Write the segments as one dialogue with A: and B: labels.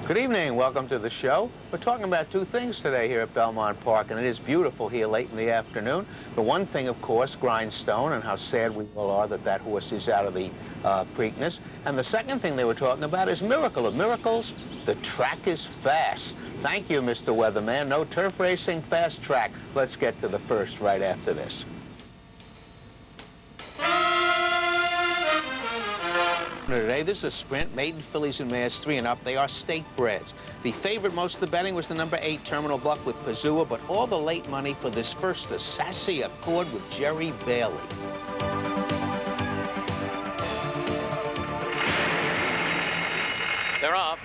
A: Good evening. Welcome to the show. We're talking about two things today here at Belmont Park, and it is beautiful here late in the afternoon. The one thing, of course, Grindstone, and how sad we all are that that horse is out of the Preakness. And the second thing they were talking about is Miracle of Miracles. The track is fast. Thank you, Mr. Weatherman. No turf racing, fast track. Let's get to the first right after this. Today, this is a sprint, maiden fillies and mares 3 and up. They are state breds. The favorite most of the betting was the number 8 Terminal Buck with Pazua, but all the late money for this first, the Sassy Accord with Jerry Bailey.
B: They're off.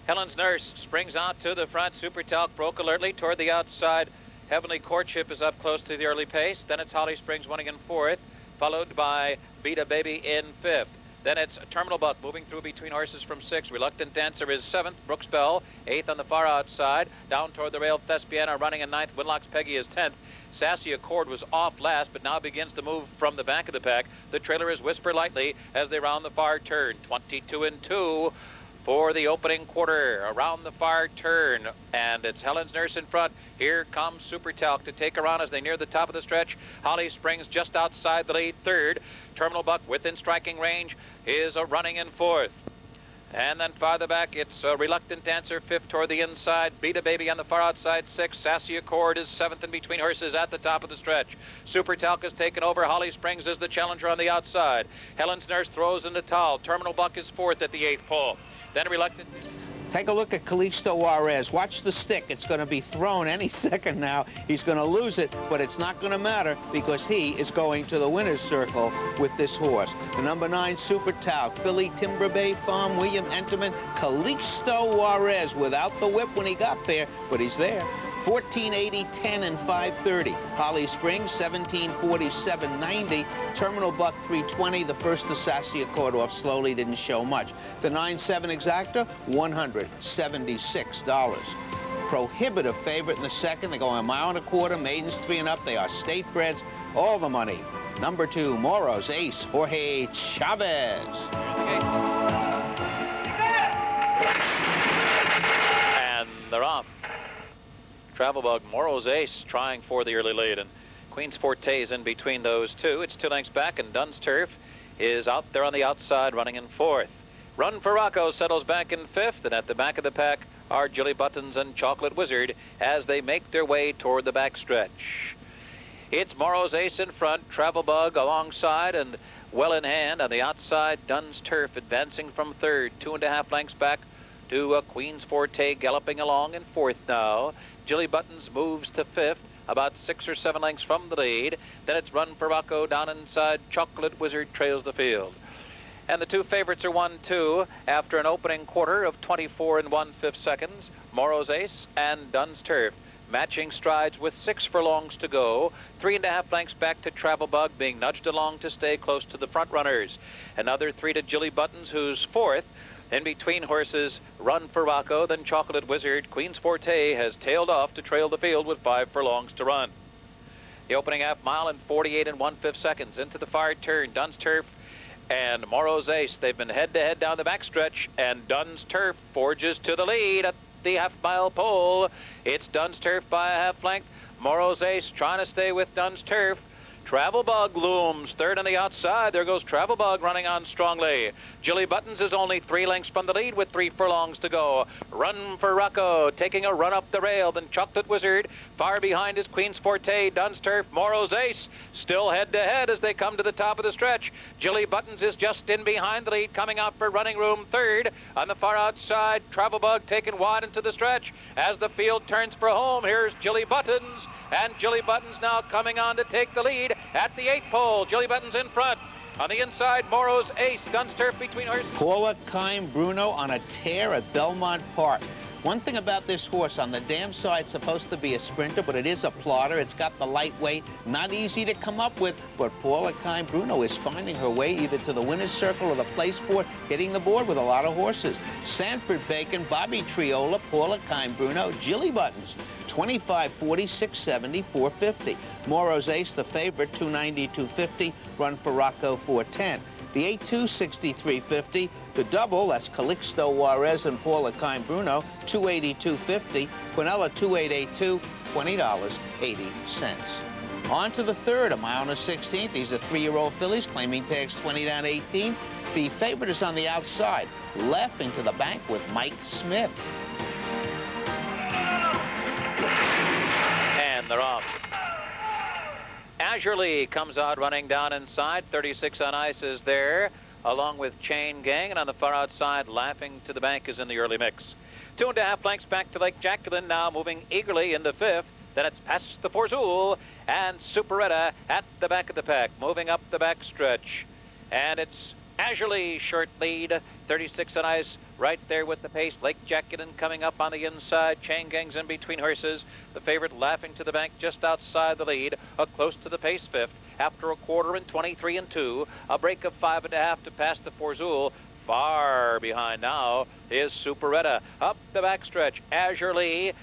B: Helen's Nurse springs out to the front. Super Talc broke alertly toward the outside. Heavenly Courtship is up close to the early pace. Then it's Holly Springs winning in 4th, followed by Beat a Baby in 5th. Then it's Terminal Buck moving through between horses from 6. Reluctant Dancer is 7th. Brooks Bell 8th on the far outside. Down toward the rail, Thespiana running in 9th. Winlock's Peggy is 10th. Sassy Accord was off last, but now begins to move from the back of the pack. The trailer is Whisper Lightly as they round the far turn. 22 and 2 for the opening quarter around the far turn, and it's Helen's Nurse in front. Here comes Super Talc to take her on as they near the top of the stretch. Holly Springs just outside the lead, 3rd. Terminal Buck within striking range is running in 4th. And then farther back, it's Reluctant Dancer 5th toward the inside. Beat a Baby on the far outside 6th. Sassy Accord is 7th in between horses at the top of the stretch. Super Talc has taken over. Holly Springs is the challenger on the outside. Helen's Nurse throws in the towel. Terminal Buck is 4th at the 8th pole. Then Reluctant.
A: Take a look at Calixto Juarez. Watch the stick. It's going to be thrown any second now. He's going to lose it, but it's not going to matter because he is going to the winner's circle with this horse. The number 9 Super Talc, filly Timber Bay Farm, William Enterman, Calixto Juarez without the whip when he got there, but he's there. 1480, 10, and 530. Holly Springs, 1747, 90. Terminal Buck, 320. The first to Sassy Accord off slowly, didn't show much. The 9-7 Exacta, $176. Prohibitive favorite in the second. They're going 1.25 miles. Maidens 3 and up. They are state breds. All the money. Number 2, Moro's Ace, Jorge Chavez.
B: And they're off. Travel Bug, Moro's Ace trying for the early lead, and Queen's Forte is in between those two. It's 2 lengths back, and Dunn's Turf is out there on the outside running in 4th. Run for Rocco settles back in 5th, and at the back of the pack are Jilly Buttons and Chocolate Wizard as they make their way toward the backstretch. It's Moro's Ace in front, Travel Bug alongside, and well in hand on the outside. Dunn's Turf advancing from 3rd, 2.5 lengths back to Queen's Forte galloping along in 4th now. Jilly Buttons moves to 5th, about 6 or 7 lengths from the lead. Then it's Run for Rocco down inside. Chocolate Wizard trails the field. And the two favorites are 1-2 after an opening quarter of 24 and 1/5 seconds. Moro's Ace and Dunn's Turf matching strides with 6 furlongs to go. 3.5 lengths back to Travel Bug, being nudged along to stay close to the front runners. Another 3 to Jilly Buttons, who's 4th. In between horses, Run for Rocco, then Chocolate Wizard. Queen's Forte has tailed off to trail the field with 5 furlongs to run. The opening half mile in 48 and 1/5 seconds. Into the far turn, Dunn's Turf and Moro's Ace. They've been head-to-head down the backstretch, and Dunn's Turf forges to the lead at the half-mile pole. It's Dunn's Turf by a half length. Moro's Ace trying to stay with Dunn's Turf. Travel Bug looms 3rd on the outside. There goes Travel Bug running on strongly. Jilly Buttons is only 3 lengths from the lead with 3 furlongs to go. Run for Rocco taking a run up the rail. Then Chocolate Wizard. Far behind is Queen's Forte, Dunn's Turf, Moro's Ace. Still head-to-head as they come to the top of the stretch. Jilly Buttons is just in behind the lead, coming out for running room 3rd. On the far outside, Travel Bug taken wide into the stretch. As the field turns for home, here's Jilly Buttons. And Jilly Buttons now coming on to take the lead at the 8th pole. Jilly Buttons in front. On the inside, Moro's Ace. Dunn's Turf between horses.
A: Paula Kime Bruno on a tear at Belmont Park. One thing about this horse, on the dam side, it's supposed to be a sprinter, but it is a plotter. It's got the lightweight, not easy to come up with, but Paula Kime Bruno is finding her way either to the winner's circle or the place board, hitting the board with a lot of horses. Sanford Bacon, Bobby Triola, Paula Kime Bruno, Jilly Buttons, 25, 40, 670, 450. Moro's Ace, the favorite, 290, 250. Run for Rocco, 410. The 8-2, 63.50. The double, that's Calixto Juarez and Paula Kine Bruno, 282.50. Quinella 2882, $20.80. On to the third, a mile and a 16th. These are 3-year-old fillies, claiming tags 20 down 18. The favorite is on the outside, laughing to the bank with Mike Smith.
B: And they're off. Azure Lee comes out running down inside. 36 on ice is there, along with Chain Gang. And on the far outside, laughing to the bank is in the early mix. 2.5 lengths back to Lake Jacqueline, now moving eagerly into fifth. Then it's past the Forzul and Superetta at the back of the pack, moving up the back stretch. And it's Azure Lee, short lead, 36 on ice, right there with the pace. Lake Jacqueline coming up on the inside. Chain Gang's in between horses. The favorite laughing to the bank just outside the lead, close to the pace fifth. After a quarter in 23 and 2, a break of 5.5 to pass the Forzul. Far behind now is Superetta. Up the backstretch, Azure Lee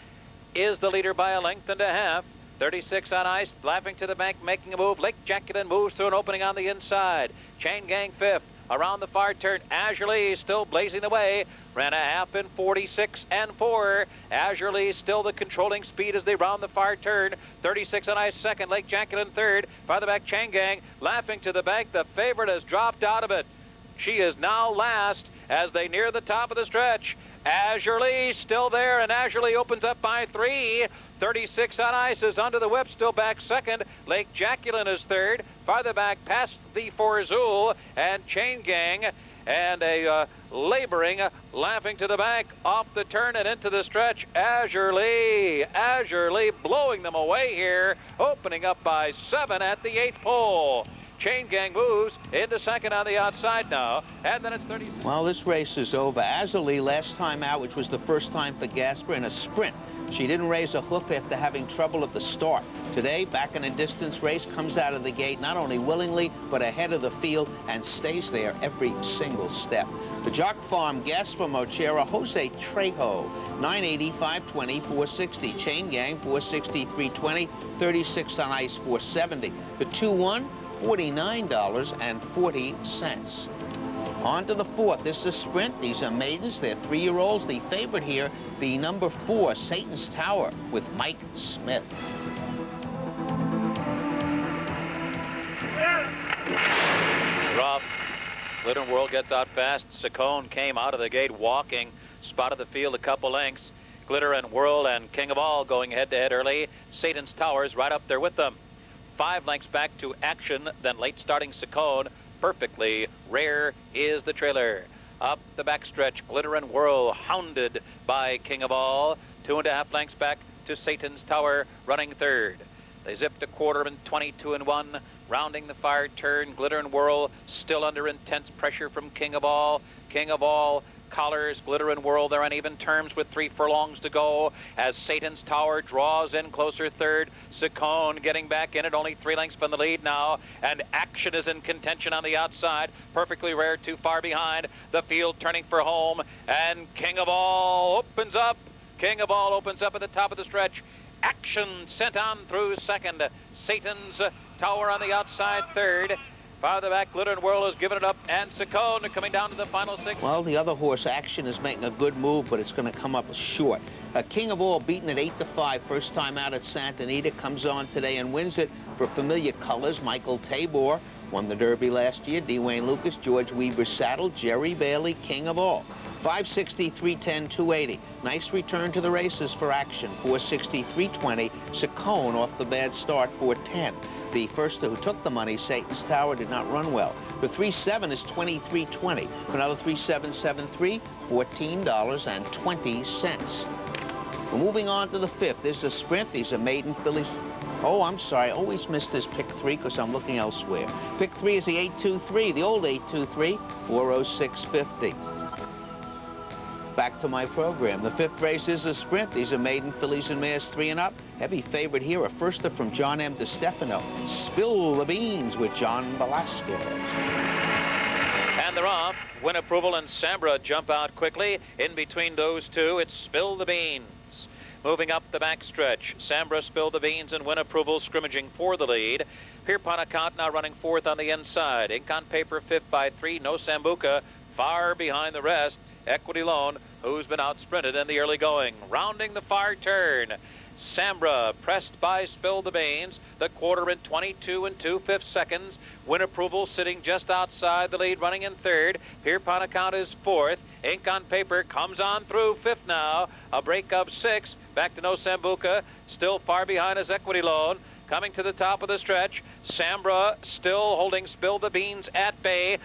B: is the leader by a length and a half. 36 on ice, laughing to the bank, making a move. Lake Jacqueline moves through an opening on the inside. Chain Gang fifth. Around the far turn, Azure Lee still blazing the way. Ran a half in 46 and 4. Azure Lee still the controlling speed as they round the far turn. 36 on ice second, Lake Jacqueline third. Farther back, Chain Gang laughing to the bank. The favorite has dropped out of it. She is now last as they near the top of the stretch. Azure Lee still there, and Azure Lee opens up by 3. 36 on ice is under the whip, still back second. Lake Jacqueline is third. Farther back past the Forzul and Chain Gang, and a laboring, laughing to the bank off the turn and into the stretch. Azure Lee blowing them away here, opening up by 7 at the 8th pole. Chain Gang moves into second on the outside now, and then it's 30.
A: Well, this race is over. Azure Lee last time out, which was the first time for Gasper, in a sprint. She didn't raise a hoof after having trouble at the start. Today, back in a distance race, comes out of the gate not only willingly, but ahead of the field, and stays there every single step. The Jock Farm, Gasper Mochera, Jose Trejo, 980, 520, 460. Chain Gang, 460, 320, 36 on ice, 470. The 2-1, $49.40. On to the fourth. This is a sprint. These are maidens. They're 3-year-olds. The favorite here, the number 4, Satan's Tower, with Mike Smith.
B: Rough. Glitter World gets out fast. Saccone came out of the gate walking, spotted the field a couple lengths. Glitter and Whirl and King of All going head-to-head early. Satan's Tower's right up there with them. 5 lengths back to Action, then late starting Saccone. Perfectly Rare is the trailer. Up the backstretch, Glitter and Whirl, hounded by King of All. 2.5 lengths back to Satan's Tower, running third. They zipped a quarter in 22 and 1, rounding the far turn. Glitter and Whirl still under intense pressure from King of All. King of All collars Glitter and Whirl. They're on even terms with 3 furlongs to go as Satan's Tower draws in closer third. Saccone getting back in it, only 3 lengths from the lead now, and Action is in contention on the outside. Perfectly Rare too far behind. The field turning for home, and King of All opens up. King of All opens up at the top of the stretch. Action sent on through second. Satan's Tower on the outside third. Farther back, Glitter and Whirl has given it up, and Saccone coming down to the final 6.
A: Well, the other horse, Action, is making a good move, but it's going to come up short. King of All beaten at 8-5, first time out at Santa Anita, comes on today and wins it for familiar colors. Michael Tabor won the Derby last year. D. Wayne Lucas, George Weaver Saddle, Jerry Bailey, King of All. 560, 310, 280. Nice return to the races for Action. 460, 320. Saccone off the bad start, 410. The first who took the money, Satan's Tower, did not run well. The 3-7 is 23.20. For another 3-7-7-3, $14.20. We're moving on to the fifth. This is a sprint. These are maiden fillies. Oh, I'm sorry. I always miss this pick 3 because I'm looking elsewhere. Pick 3 is the 823, the old 823, 406.50. Back to my program. The fifth race is a sprint. These are maiden fillies and mares 3 and up. Heavy favorite here, a firster from John M. DeStefano. Spill the Beans with John Velasquez.
B: And they're off. Win Approval and Sambra jump out quickly. In between those two, it's Spill the Beans. Moving up the backstretch, Sambra, Spill the Beans, and Win Approval scrimmaging for the lead. Pierpont Account now running fourth on the inside. Ink on Paper fifth by 3. No Sambuca far behind the rest. Equity Loan, who's been out-sprinted in the early going. Rounding the far turn, Sambra pressed by Spill the Beans. The quarter in 22 2/5 seconds. Win Approval sitting just outside the lead, running in third. Pierpont Account is fourth. Ink on Paper comes on through fifth now. A break of 6. Back to No Sambuca. Still far behind is Equity Loan. Coming to the top of the stretch. Sambra still holding Spill the Beans at bay.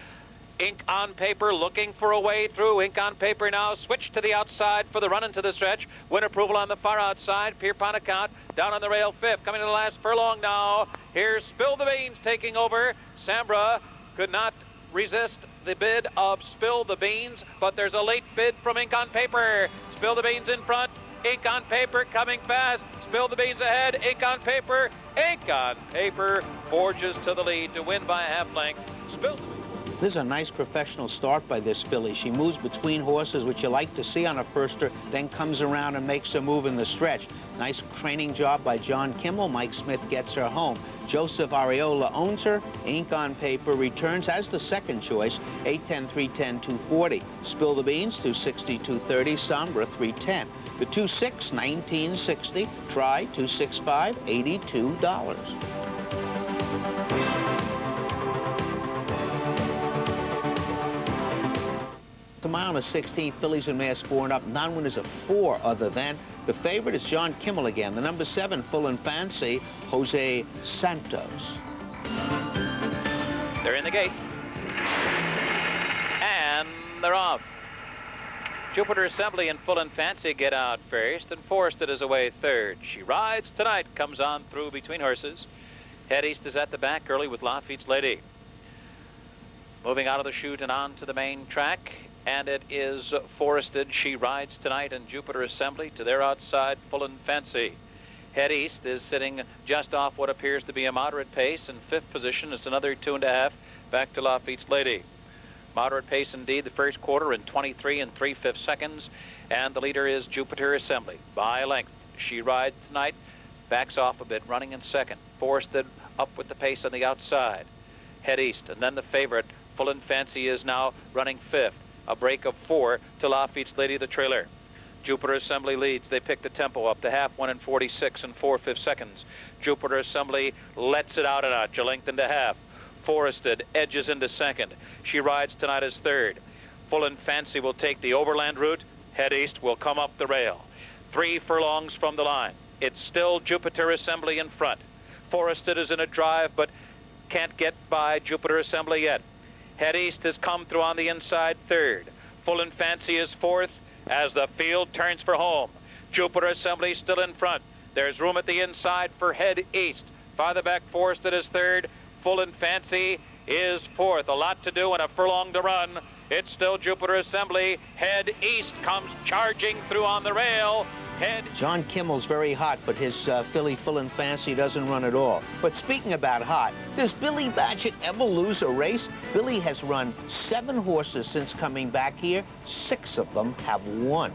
B: Ink on Paper looking for a way through. Ink on Paper now switched to the outside for the run into the stretch. Win Approval on the far outside. Pierpont Account down on the rail fifth. Coming to the last furlong now. Here's Spill the Beans taking over. Sambra could not resist the bid of Spill the Beans, but there's a late bid from Ink on Paper. Spill the Beans in front. Ink on Paper coming fast. Spill the Beans ahead. Ink on Paper. Ink on Paper forges to the lead to win by a half length. Spill the Beans.
A: This is a nice professional start by this filly. She moves between horses, which you like to see on a firster, then comes around and makes a move in the stretch. Nice training job by John Kimmel. Mike Smith gets her home. Joseph Areola owns her. Ink on Paper returns as the second choice. 810, 310, 240. Spill the Beans, 260, 230. Sombra, 310. The 2-6, 1960. Try, 265, $82. The mile and a 16th, fillies and mares 4 and up. Non-winners of 4 other than. The favorite is John Kimmel again. The number 7, Full and Fancy, Jose Santos.
B: They're in the gate. And they're off. Jupiter Assembly and Full and Fancy get out first, and Forested is away third. She Rides Tonight comes on through between horses. Head East is at the back early with Lafitte's Lady. Moving out of the chute and on to the main track. And it is Forested, She Rides Tonight, and Jupiter Assembly to their outside, Full and Fancy. Head East is sitting just off what appears to be a moderate pace. In fifth position is another 2.5 back to Lafitte's Lady. Moderate pace indeed, the first quarter in 23 3/5 seconds. And the leader is Jupiter Assembly by a length. She Rides Tonight backs off a bit, running in second. Forested up with the pace on the outside. Head East, and then the favorite, Full and Fancy, is now running fifth. A break of 4 to Lafitte's Lady, the trailer. Jupiter Assembly leads. They pick the tempo up to half, 1 in 46 and 4/5 seconds. Jupiter Assembly lets it out a notch, a length and a half. Forested edges into second. She Rides Tonight as third. Full and Fancy will take the overland route. Head East will come up the rail. 3 furlongs from the line. It's still Jupiter Assembly in front. Forested is in a drive, but can't get by Jupiter Assembly yet. Head East has come through on the inside third. Full and Fancy is fourth as the field turns for home. Jupiter Assembly still in front. There's room at the inside for Head East. Farther back, Forested is third. Full and Fancy is fourth. A lot to do and a furlong to run. It's still Jupiter Assembly. Head East comes charging through on the rail.
A: John Kimmel's very hot, but his filly Full and Fancy doesn't run at all. But speaking about hot, does Billy Badgett ever lose a race? Billy has run 7 horses since coming back here. 6 of them have won.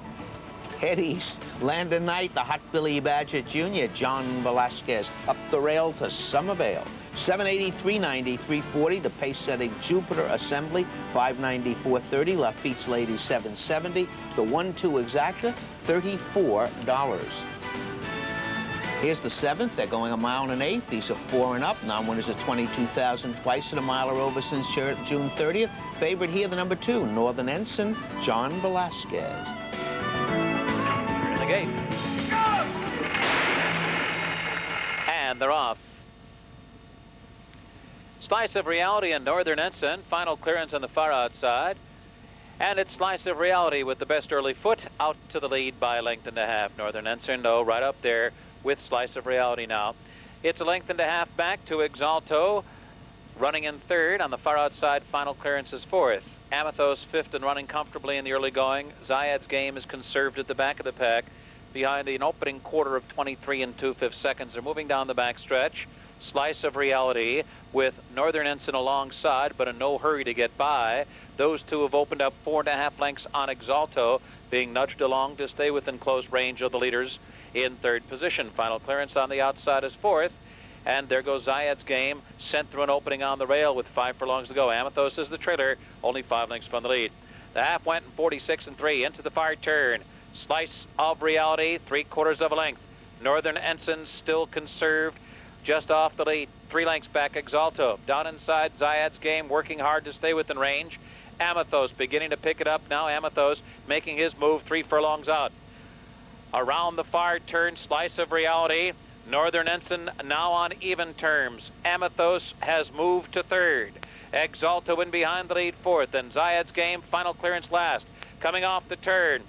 A: Head East, Landon Knight, the hot Billy Badgett Jr., John Velasquez, up the rail to Somerville. 780, 390, 340, the pace-setting Jupiter Assembly, 590, 430, Lafitte's Lady, 770, the 1-2 exacta, $34. Here's the 7th. They're going a mile and an eighth. These are 4 and up. Non-winners at 22,000 twice at a mile or over since June 30th. Favorite here, the number 2, Northern Ensign, John Velasquez.
B: In the gate. And they're off. Slice of Reality and Northern Ensign. Final clearance on the far outside. And it's Slice of Reality with the best early foot out to the lead by a length and a half. Northern Ensign, though, right up there with Slice of Reality now. It's a length and a half back to Exalto, running in third. On the far outside, final clearance is fourth. Amathos fifth and running comfortably in the early going. Zayad's Game is conserved at the back of the pack. Behind an opening quarter of 23 2/5 seconds. They're moving down the back stretch. Slice of Reality with Northern Ensign alongside, but in no hurry to get by. Those two have opened up 4.5 lengths on Exalto, being nudged along to stay within close range of the leaders in third position. Final clearance on the outside is fourth. And there goes Zayed's Game, sent through an opening on the rail with 5 furlongs to go. Amathos is the trailer, only 5 lengths from the lead. The half went in 46 3 into the far turn. Slice of Reality, 3/4 of a length. Northern Ensign still conserved just off the lead. 3 lengths back, Exalto. Down inside, Zayed's Game working hard to stay within range. Amathos beginning to pick it up now. Amathos making his move 3 furlongs out. Around the far turn, Slice of Reality. Northern Ensign now on even terms. Amathos has moved to 3rd. Exalto in behind the lead 4th, and Zayed's Game final clearance last. Coming off the turn.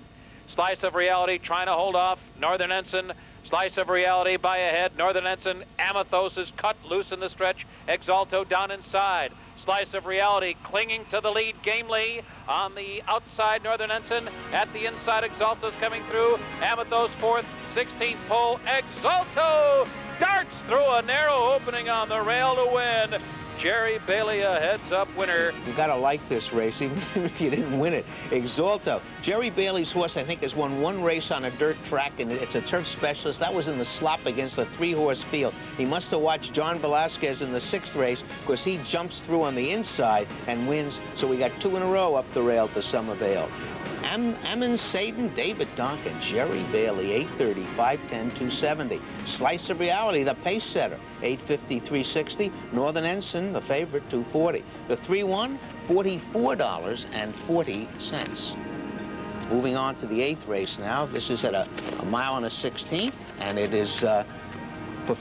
B: Slice of Reality trying to hold off Northern Ensign. Slice of Reality by ahead. Northern Ensign. Amathos is cut loose in the stretch. Exalto down inside. Slice of Reality clinging to the lead gamely. On the outside, Northern Ensign. At the inside, Exalto's coming through. Amathos 4th, 16th pole. Exalto darts through a narrow opening on the rail to win. Jerry Bailey, a heads-up winner.
A: You got to like this race, even if you didn't win it. Exalto. Jerry Bailey's horse, I think, has won 1 race on a dirt track, and it's a turf specialist. That was in the slop against a 3-horse field. He must have watched John Velasquez in the 6th race, because he jumps through on the inside and wins. So we got 2 in a row up the rail to Summervale. Ammon Saden, David Duncan, Jerry Bailey, 830, 510, 270. Slice of Reality, the pace setter, 850, 360. Northern Ensign, the favorite, 240. The 3-1, $44.40. Moving on to the 8th race now. This is at a mile and a 16th, and it is for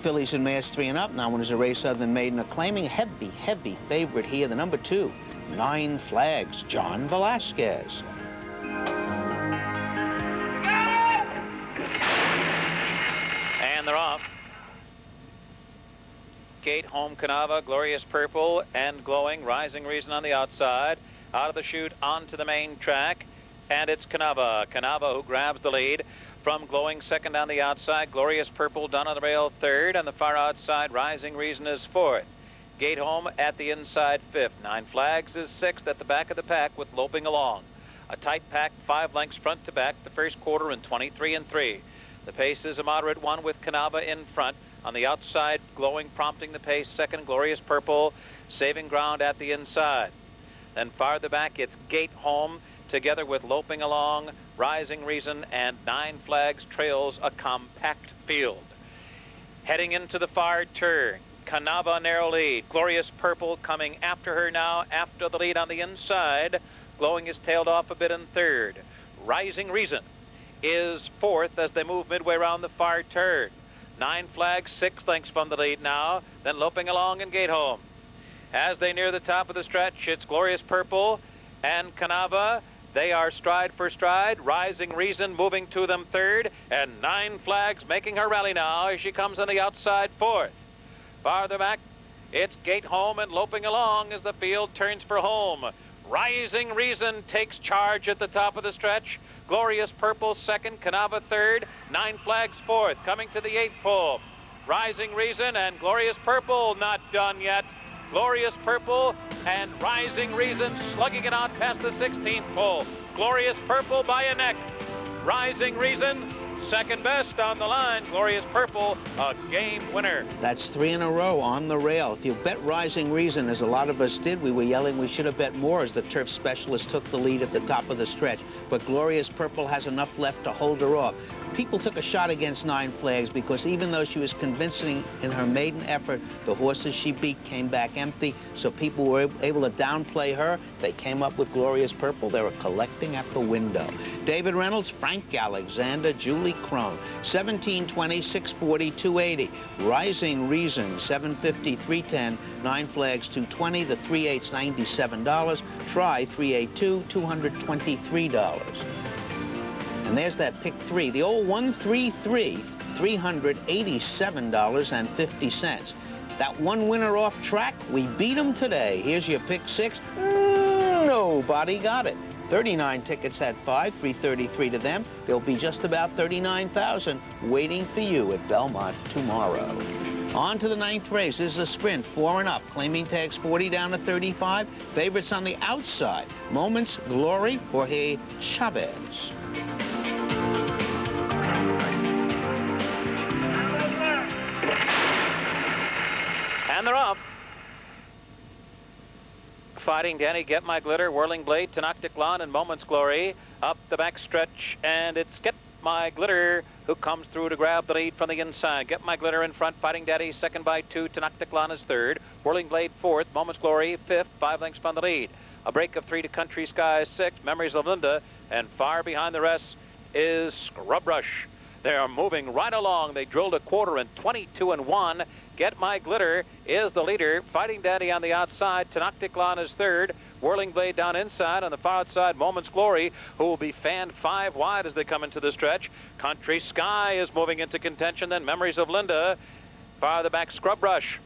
A: fillies and mares 3 and up. Now one is a race other than maiden, a claiming heavy favorite here, the number 2, 9 Flags, John Velasquez.
B: And they're off. Gate Home Canava, Glorious Purple, and Glowing, Rising Reason on the outside. Out of the chute onto the main track, and it's Canava. Canava who grabs the lead from Glowing, 2nd on the outside. Glorious Purple done on the rail 3rd, and the far outside, Rising Reason is 4th. Gate Home at the inside 5th. 9 Flags is 6th at the back of the pack with Loping Along. A tight pack, 5 lengths front to back, the first quarter in 23 3. The pace is a moderate one with Canava in front. On the outside, Glowing prompting the pace, 2nd, Glorious Purple, saving ground at the inside. Then farther back, it's Gate Home, together with Loping Along, Rising Reason, and 9 Flags trails a compact field. Heading into the far turn, Canava narrow lead. Glorious Purple coming after her now, after the lead on the inside. Glowing is tailed off a bit in 3rd. Rising Reason is 4th as they move midway around the far turn. 9 Flags, 6 lengths from the lead now, then Loping Along and Gate Home. As they near the top of the stretch, it's Glorious Purple and Canava. They are stride for stride. Rising Reason moving to them 3rd, and 9 Flags making her rally now as she comes on the outside 4th. Farther back, it's Gate Home and Loping Along as the field turns for home. Rising Reason takes charge at the top of the stretch. Glorious Purple 2nd, Canava 3rd, 9 Flags 4th, coming to the 8th pole. Rising Reason and Glorious Purple not done yet. Glorious Purple and Rising Reason slugging it out past the 16th pole. Glorious Purple by a neck. Rising Reason, 2nd best on the line. Glorious Purple, a game winner.
A: That's 3 in a row on the rail. If you bet Rising Reason, as a lot of us did, we were yelling we should have bet more as the turf specialist took the lead at the top of the stretch. But Glorious Purple has enough left to hold her off. People took a shot against 9 Flags because even though she was convincing in her maiden effort, the horses she beat came back empty, so people were able to downplay her. They came up with Glorious Purple. They were collecting at the window. David Reynolds, Frank Alexander, Julie Crone, 1720, 640, 280. Rising Reason, 750, 310, 9 Flags, 220. The 3/8's $97. Try 382, $223. And there's that pick 3, the old 133, $387.50. That one winner off track, we beat him today. Here's your pick 6. Nobody got it. 39 tickets had 5, 333 to them. There'll be just about 39,000 waiting for you at Belmont tomorrow. On to the 9th race. This is a sprint, 4 and up. Claiming tags 40 down to 35. Favorites on the outside. Moments Glory, Jorge Chavez.
B: Fighting Danny, Get My Glitter, Whirling Blade, Tenoctitlan, and Moment's Glory. Up the back stretch, and it's Get My Glitter who comes through to grab the lead from the inside. Get My Glitter in front, Fighting Daddy second by 2, Tenoctitlan is third, Whirling Blade fourth, Moment's Glory fifth, 5 lengths from the lead. A break of 3 to Country Sky 6, Memories of Linda, and far behind the rest is Scrub Rush. They are moving right along. They drilled a quarter in 22 and 1. Get My Glitter is the leader. Fighting Daddy on the outside. Tenoctitlan is third. Whirling Blade down inside. On the far outside, Moment's Glory, who will be fanned 5 wide as they come into the stretch. Country Sky is moving into contention. Then Memories of Linda. Far the back, Scrub Rush.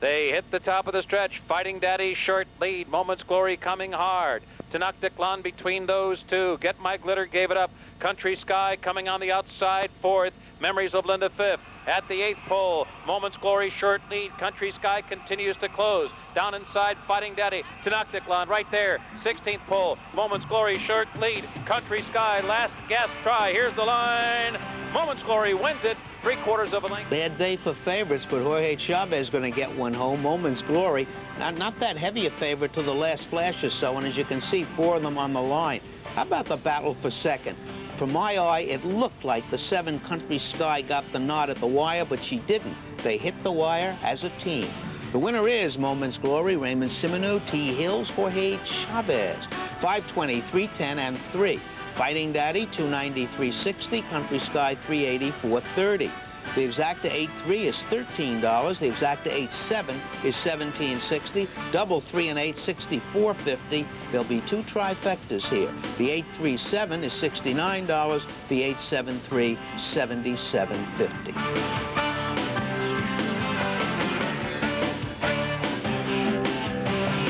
B: They hit the top of the stretch. Fighting Daddy, short lead. Moment's Glory coming hard. Tenoctitlan between those two. Get My Glitter gave it up. Country Sky coming on the outside, fourth. Memories of Linda, fifth. At the 8th pole, Moment's Glory short lead. Country Sky continues to close. Down inside, Fighting Daddy. Tenoctitlan right there. 16th pole, Moment's Glory short lead. Country Sky last gasp try. Here's the line. Moment's Glory wins it. 3/4 of a length.
A: Bad day for favorites, but Jorge Chavez is going to get one home. Moment's Glory, not that heavy a favorite to the last flash or so, and as you can see, 4 of them on the line. How about the battle for second? From my eye, it looked like the 7 Country Sky got the nod at the wire, but she didn't. They hit the wire as a team. The winner is Moment's Glory, Raymond Simonu, T. Hills, Jorge Chavez. 520, 310, and 3. Fighting Daddy, 290, 360. Country Sky, 380, 430. The exacta 8-3 is $13. The exacta 8-7 is $17.60. Double 3 and 8, $64.50. There'll be 2 trifectas here. The 8-3-7 is $69. The 8-7-3, $77.50.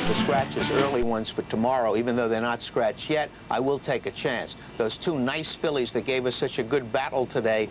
A: The scratches, early ones for tomorrow, even though they're not scratched yet, I will take a chance. Those 2 nice fillies that gave us such a good battle today,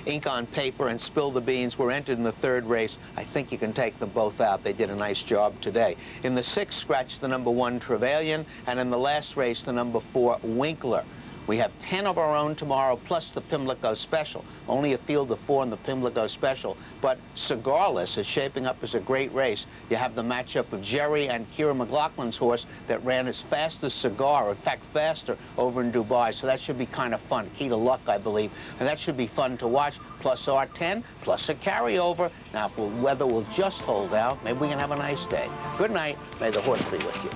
A: Ink on Paper and Spill the Beans, were entered in the 3rd race. I think you can take them both out. They did a nice job today. In the 6th, scratch the number 1 Trevelyan, and in the last race, the number 4 Winkler. We have 10 of our own tomorrow, plus the Pimlico Special. Only a field of 4 in the Pimlico Special. But Cigarless is shaping up as a great race. You have the matchup of Jerry and Kira McLaughlin's horse that ran as fast as Cigar, in fact, faster over in Dubai. So that should be kind of fun. Key to luck, I believe. And that should be fun to watch. Plus our 10, plus a carryover. Now, if the weather will just hold out, maybe we can have a nice day. Good night. May the horse be with you.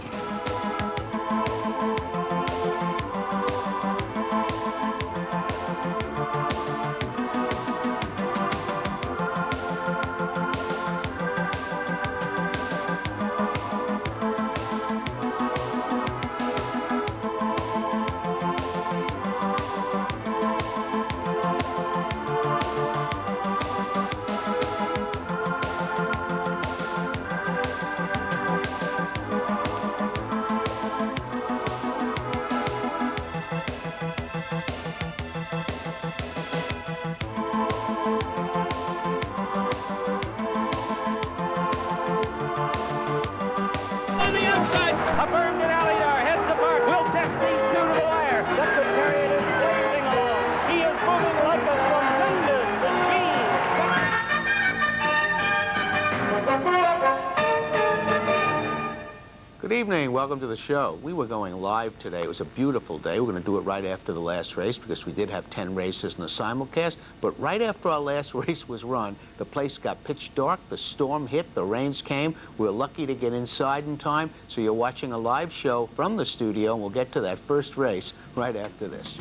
A: Good evening. Welcome to the show. We were going live today. It was a beautiful day. We're going to do it right after the last race because we did have 10 races in a simulcast. But right after our last race was run, the place got pitch dark. The storm hit. The rains came. We were lucky to get inside in time. So you're watching a live show from the studio, and we'll get to that first race right after this.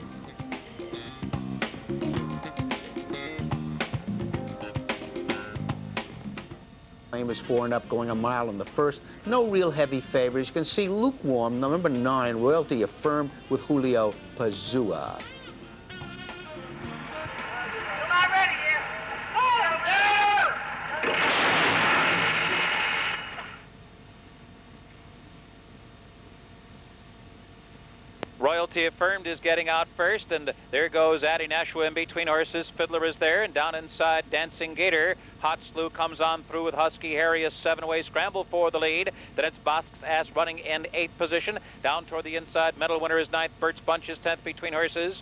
A: Is 4 and up, going a mile in the first. No real heavy favorites. You can see lukewarm, number 9, Royalty Affirmed with Julio Pazua.
B: Royalty Affirmed is getting out first, and there goes Addie Nashua in between horses. Fiddler is there, and down inside, Dancing Gator. Hot Slew comes on through with Husky Harry, a 7-way scramble for the lead. Then it's Bosk's Ass running in 8th position. Down toward the inside, Medal Winner is 9th. Bert's Bunch is 10th between horses.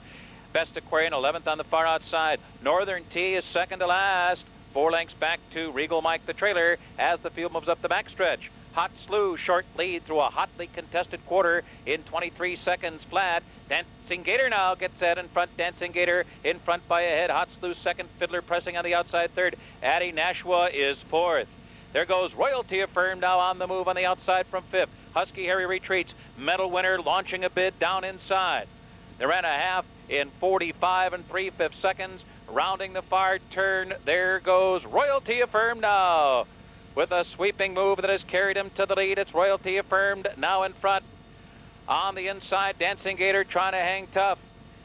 B: Best Aquarian 11th on the far outside. Northern Tea is second to last. 4 lengths back to Regal Mike the trailer as the field moves up the backstretch. Hot Slew, short lead through a hotly contested quarter in 23 seconds flat. Dancing Gator now gets set in front. Dancing Gator in front by a head. Hot Slew second. Fiddler pressing on the outside third. Addie Nashua is fourth. There goes Royalty Affirmed now on the move on the outside from fifth. Husky Harry retreats. Medal Winner launching a bid down inside. They ran a half in 45 3/5 seconds. Rounding the far turn, there goes Royalty Affirmed now. With a sweeping move that has carried him to the lead, it's Royalty Affirmed now in front. On the inside, Dancing Gator trying to hang tough.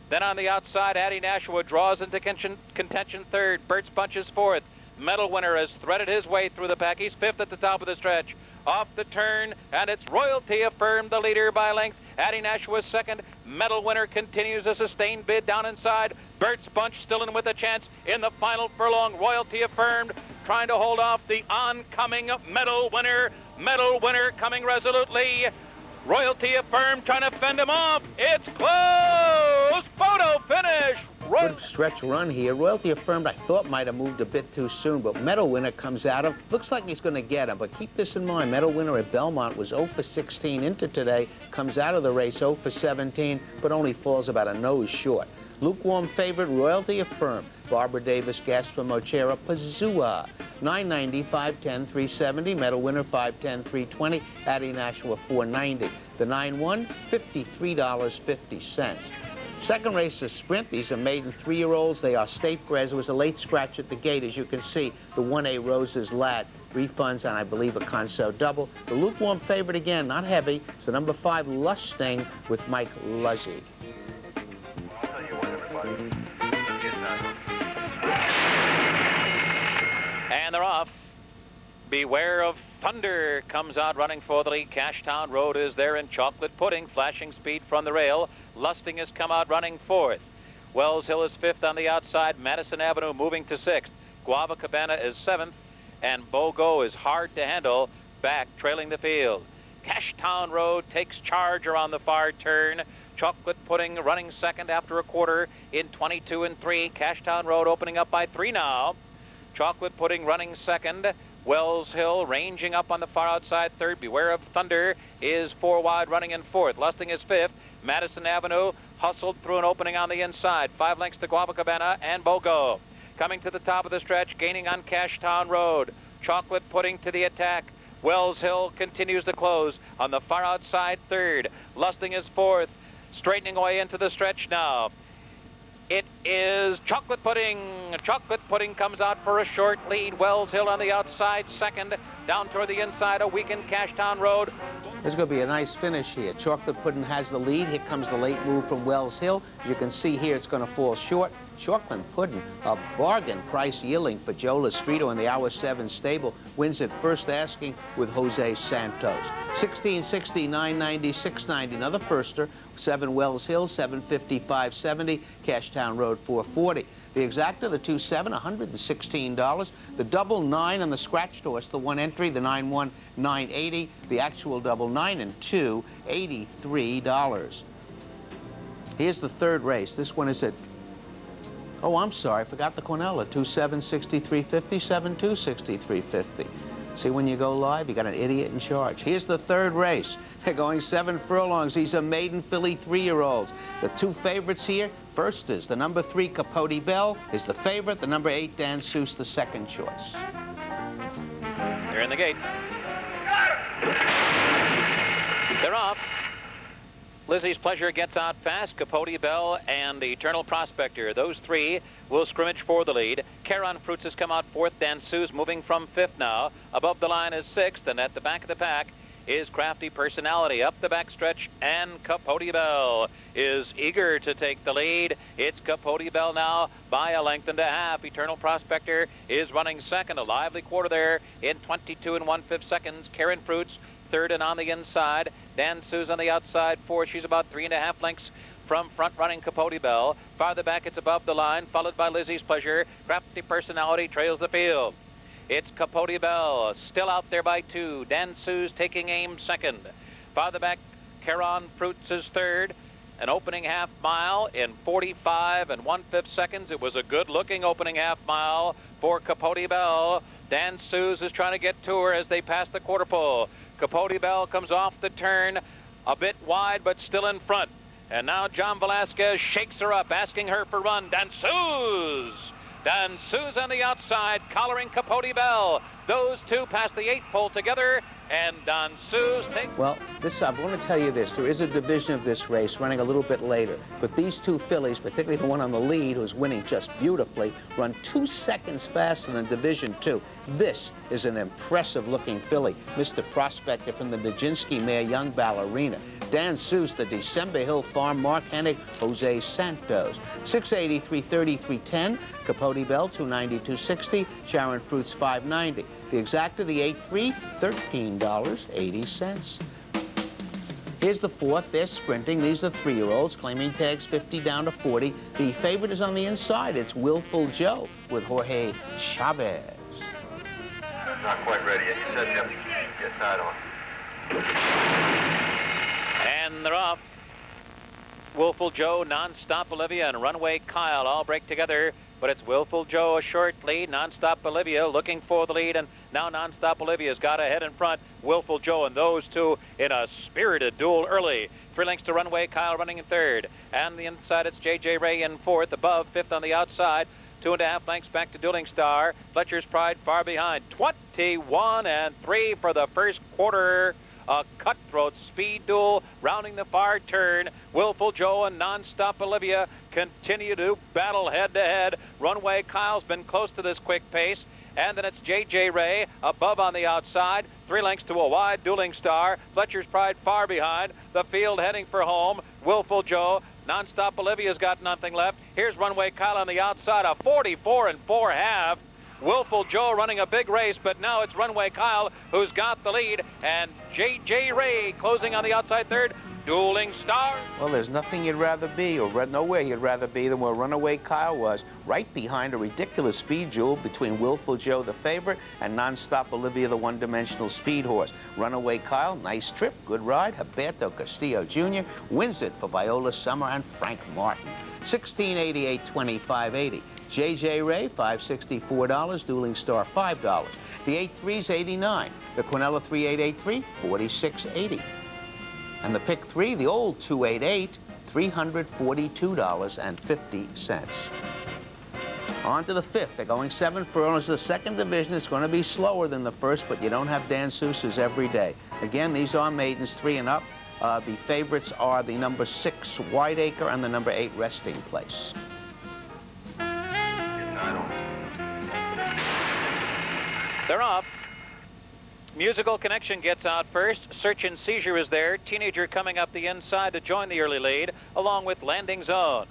B: Then on the outside, Addie Nashua draws into contention third. Bert's Bunch is fourth. Medal Winner has threaded his way through the pack. He's fifth at the top of the stretch. Off the turn, and it's Royalty Affirmed, the leader by length. Addie Nashua second. Medal Winner continues a sustained bid down inside. Bert's Bunch still in with a chance in the final furlong. Royalty Affirmed trying to hold off the oncoming Medal Winner. Medal Winner coming resolutely. Royalty Affirmed trying to fend him off. It's close. Photo finish.
A: Good stretch run here. Royalty Affirmed, I thought, might have moved a bit too soon, but Medal Winner comes out of. Looks like he's going to get him, but keep this in mind. Medal Winner at Belmont was 0 for 16 into today, comes out of the race 0 for 17, but only falls about a nose short. Lukewarm favorite, Royalty Affirmed. Barbara Davis, Gaspar Mochera, Pazua. 990, 510, 370. Medal Winner, 510, 320. Addie Nashua, 490. The 9-1, $53.50. Second race is sprint. These are maiden 3-year-olds. They are state breds. There was a late scratch at the gate, as you can see. The 1A Roses Lad. Refunds and I believe a Conso double. The lukewarm favorite again, not heavy. It's the number 5 Lusting with Mike Luzzy.
B: And they're off. Beware of Thunder comes out running for the lead. Cashtown Road is there in Chocolate Pudding. Flashing speed from the rail. Lusting has come out running fourth. Wells Hill is fifth on the outside. Madison Avenue moving to sixth. Guava Cabana is seventh. And Bogo is hard to handle, back trailing the field. Cashtown Road takes charge around the far turn. Chocolate Pudding running second after a quarter in 22 3. Cashtown Road opening up by 3 now. Chocolate Pudding running second. Wells Hill ranging up on the far outside third. Beware of Thunder is 4 wide running in fourth. Lusting is fifth. Madison Avenue hustled through an opening on the inside. 5 lengths to Guava Cabana and Bogo. Coming to the top of the stretch, gaining on Cashtown Road. Chocolate Pudding to the attack. Wells Hill continues to close on the far outside third. Lusting is fourth. Straightening away into the stretch now. It is Chocolate Pudding. Chocolate Pudding comes out for a short lead. Wells Hill on the outside second. Down toward the inside, a weakened Cashtown Road.
A: There's going to be a nice finish here. Chocolate Pudding has the lead. Here comes the late move from Wells Hill. You can see here it's going to fall short. Chocolate Pudding, a bargain price yielding for Joe Lestrito in the Hour 7 stable, wins at first asking with Jose Santos. 1660, 990, 690, another firster. 7 Wells Hill, 750, 570. Cashtown Road, 440. The exacta, the 2-7, $116. The double 9 on the scratched horse, the 1 entry, the 9-1, $980. The actual double 9 and 2, $83. Here's the third race. This one is at, oh, I'm sorry, I forgot the Quinella. 2-7, 63.50, 7-2, 63.50. See, when you go live, you got an idiot in charge. Here's the third race. They're going 7 furlongs. These are maiden filly 3-year-olds. The 2 favorites here, first is the number 3 Capote Bell is the favorite. The number 8 Dan Seuss, the second choice.
B: They're in the gate. They're off. Lizzie's Pleasure gets out fast. Capote Bell and the Eternal Prospector. Those 3 will scrimmage for the lead. Caron Fruits has come out fourth. Dan Seuss moving from 5th now. Above the line is 6th, and at the back of the pack is Crafty Personality up the backstretch, and Capote Bell is eager to take the lead. It's Capote Bell now by a length and a half. Eternal Prospector is running second, a lively quarter there in 22 1/5 seconds. Caron Fruits third and on the inside. Dan Seuss on the outside fourth. She's about 3.5 lengths from front running Capote Bell. Farther back it's above the line, followed by Lizzie's Pleasure. Crafty Personality trails the field. It's Capote Bell, still out there by 2. Dan Seuss taking aim second. Farther back, Caron Fruits is third. An opening half mile in 45 1/5 seconds. It was a good-looking opening half mile for Capote Bell. Dan Seuss is trying to get to her as they pass the quarter pole. Capote Bell comes off the turn, a bit wide, but still in front. And now John Velasquez shakes her up, asking her for run. Danseuse! Danseuse on the outside, collaring Capote Bell. Those two pass the 8th pole together, and Danseuse takes...
A: Well, I'm going to tell you this. There is a division of this race running a little bit later. But these two fillies, particularly the one on the lead, who's winning just beautifully, run 2 seconds faster than Division 2. This is an impressive-looking filly. Mr. Prospector from the Nijinsky mare, Young Ballerina. Danseuse, the December Hill Farm, Mark Hennig, Jose Santos. 680, 330, 310. Capote Bell, 290, 260. Sharon Fruits, 590. The exacta, the 8-3, $13.80. Here's the 4th. They're sprinting. These are 3-year-olds, claiming tags 50 down to 40. The favorite is on the inside. It's Willful Joe with Jorge Chavez.
C: Not quite ready yet. You said you have to get tied on.
B: And they're off. Willful Joe, Nonstop Olivia, and Runaway Kyle all break together. But it's Willful Joe, a short lead. Nonstop Olivia looking for the lead, and now Nonstop Olivia's got ahead in front. Willful Joe and those two in a spirited duel early. 3 lengths to Runaway Kyle running in 3rd. And the inside, it's J.J. Ray in 4th, above 5th on the outside. 2.5 lengths back to Dueling Star. Fletcher's Pride far behind. 21 and 3 for the first quarter. A cutthroat speed duel rounding the far turn. Willful Joe and Nonstop Olivia continue to battle head-to-head. Runaway Kyle's been close to this quick pace. And then it's J.J. Ray above on the outside. 3 lengths to a wide Dueling Star. Fletcher's Pride far behind. The field heading for home. Willful Joe. Nonstop Olivia's got nothing left. Here's Runaway Kyle on the outside. A 44 and 4.5. Willful Joe running a big race, but now it's Runaway Kyle who's got the lead, and J.J. Ray closing on the outside 3rd. Dueling Star.
A: Well, there's nothing you'd rather be, or nowhere you'd rather be than where Runaway Kyle was, right behind a ridiculous speed duel between Willful Joe, the favorite, and Nonstop Olivia, the one-dimensional speed horse. Runaway Kyle, nice trip, good ride. Humberto Castillo Jr. wins it for Viola Summer and Frank Martin. 1688, 2580. J.J. Ray, $564. Dueling Star, $5. The 8-3's $89. The Quinella 3883, $46.80. And the pick 3, the old 288, $342.50. On to the 5th. They're going 7 furlongs. The 2nd division is going to be slower than the 1st, but you don't have Danseuses every day. Again, these are maidens 3 and up. The favorites are the number 6 Whiteacre and the number 8 Resting Place.
B: They're off. Musical Connection gets out first. Search and Seizure is there. Teenager coming up the inside to join the early lead, along with Landing Zone.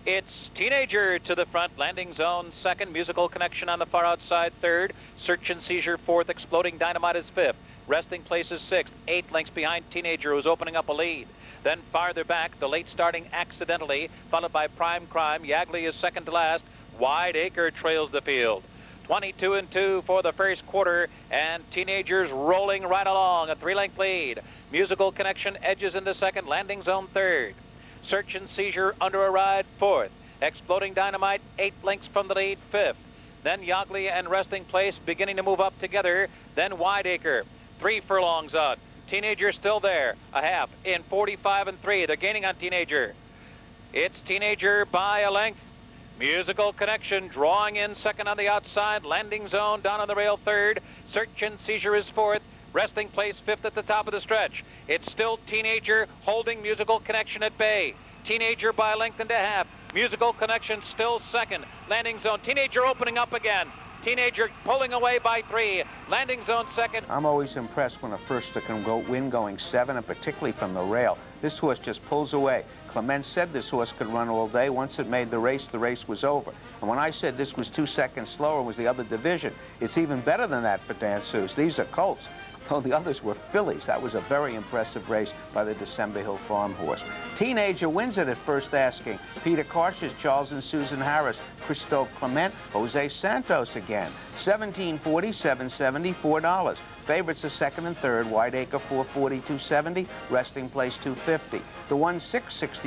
B: It's Teenager to the front, Landing Zone 2nd, Musical Connection on the far outside 3rd, Search and Seizure 4th, Exploding Dynamite is 5th, Resting Place is 6th, 8 lengths behind Teenager, who's opening up a lead. Then farther back, the late starting Accidentally, followed by Prime Crime. Yagli is 2nd to last. Whiteacre trails the field. 22 and 2 for the first quarter, and Teenagers rolling right along, a 3-length lead. Musical Connection edges into 2nd, Landing Zone 3rd. Search and Seizure under a ride 4th. Exploding Dynamite 8 lengths from the lead 5th. Then Yagli and Resting Place beginning to move up together. Then Whiteacre 3 furlongs out. Teenager still there, a half in 45 and 3. They're gaining on Teenager. It's Teenager by a length. Musical Connection drawing in 2nd on the outside. Landing Zone down on the rail 3rd. Search and Seizure is 4th. Resting Place 5th at the top of the stretch. It's still Teenager holding Musical Connection at bay. Teenager by a length and a half. Musical Connection still 2nd. Landing Zone. Teenager opening up again. Teenager pulling away by 3. Landing Zone 2nd.
A: I'm always impressed when a firster can win going 7, and particularly from the rail. This horse just pulls away. Clement said this horse could run all day. Once it made the race was over. And when I said this was 2 seconds slower, was the other division, it's even better than that for Danseuse. These are colts. Though the others were fillies. That was a very impressive race by the December Hill Farm horse. Teenager wins it at first asking. Peter Karsh's Charles and Susan Harris, Christophe Clement, Jose Santos again. $17.40, $7.70, $4. Favorites are 2nd and 3rd. Whiteacre $4.40, $2.70. Resting Place $2.50. The 1-6,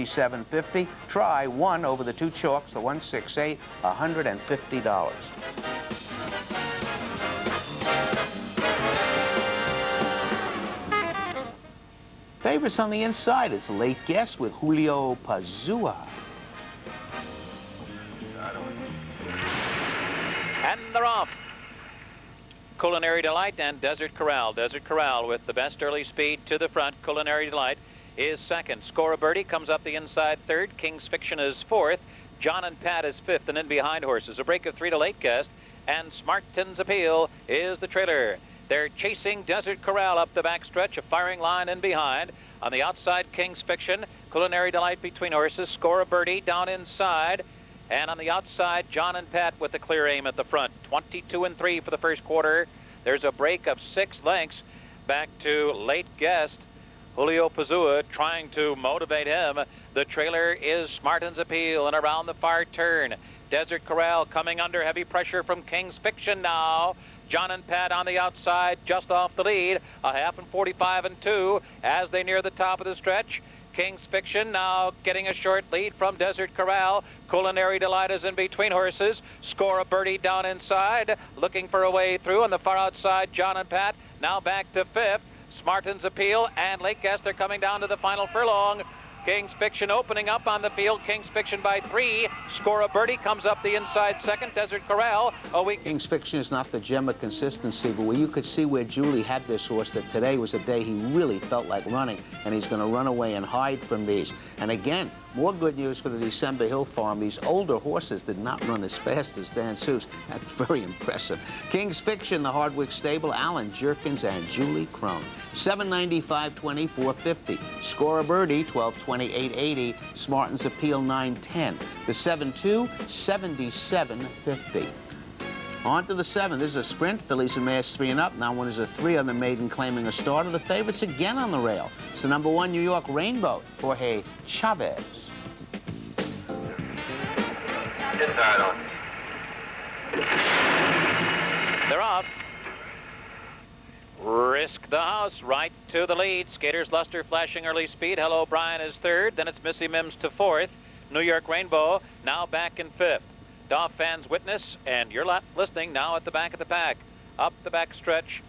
A: $67.50. Try 1 over the 2 chalks. The 1-6-8, $150. favorites on the inside. It's Late Guess with Julio Pazua.
B: And they're off. Culinary Delight and Desert Corral. Desert Corral with the best early speed to the front. Culinary Delight is second. Score a Birdie comes up the inside third. King's Fiction is fourth. John and Pat is fifth, and in behind horses. A break of 3 to Late Guest, and Smartin's Appeal is the trailer. They're chasing Desert Corral up the backstretch, a firing line in behind. On the outside, King's Fiction. Culinary Delight between horses. Score a Birdie down inside. And on the outside, John and Pat with the clear aim at the front. 22 and 3 for the first quarter. There's a break of 6 lengths back to Late Guest. Julio Pazua trying to motivate him. The trailer is Smartin's Appeal, and around the far turn, Desert Corral coming under heavy pressure from King's Fiction now. John and Pat on the outside, just off the lead, a half and 45 and 2 as they near the top of the stretch. King's Fiction now getting a short lead from Desert Corral. Culinary Delight is in between horses. Score a Birdie down inside, looking for a way through. On the far outside, John and Pat now back to fifth. Smartin's Appeal and Late Guest are coming down to the final furlong. King's Fiction opening up on the field. King's Fiction by 3. Score a Birdie comes up the inside second. Desert Corral.
A: King's Fiction is not the gem of consistency, but where you could see where Julie had this horse, that today was a day he really felt like running, and he's going to run away and hide from these. And again, more good news for the December Hill Farm. These older horses did not run as fast as Dan Seuss. That's very impressive. King's Fiction, the Hardwick Stable, Alan Jerkins and Julie Crone. 795, 2450. Score a Birdie, 1228, 80. Smartin's Appeal, 910. The 7-2, 7750. On to the 7. This is a sprint. Fillies and mares 3 and up. Now one is a 3 on the maiden claiming a starter. The favorites again on the rail. It's the number 1 New York Rainbow, Jorge Chavez.
C: Inside on.
B: They're off. Risk the House right to the lead. Skaters Luster flashing early speed. Hello Brian is third. Then it's Missy Mims to fourth. New York Rainbow now back in fifth. Fans Witness, and you're listening now at the back of the pack. Up the back stretch,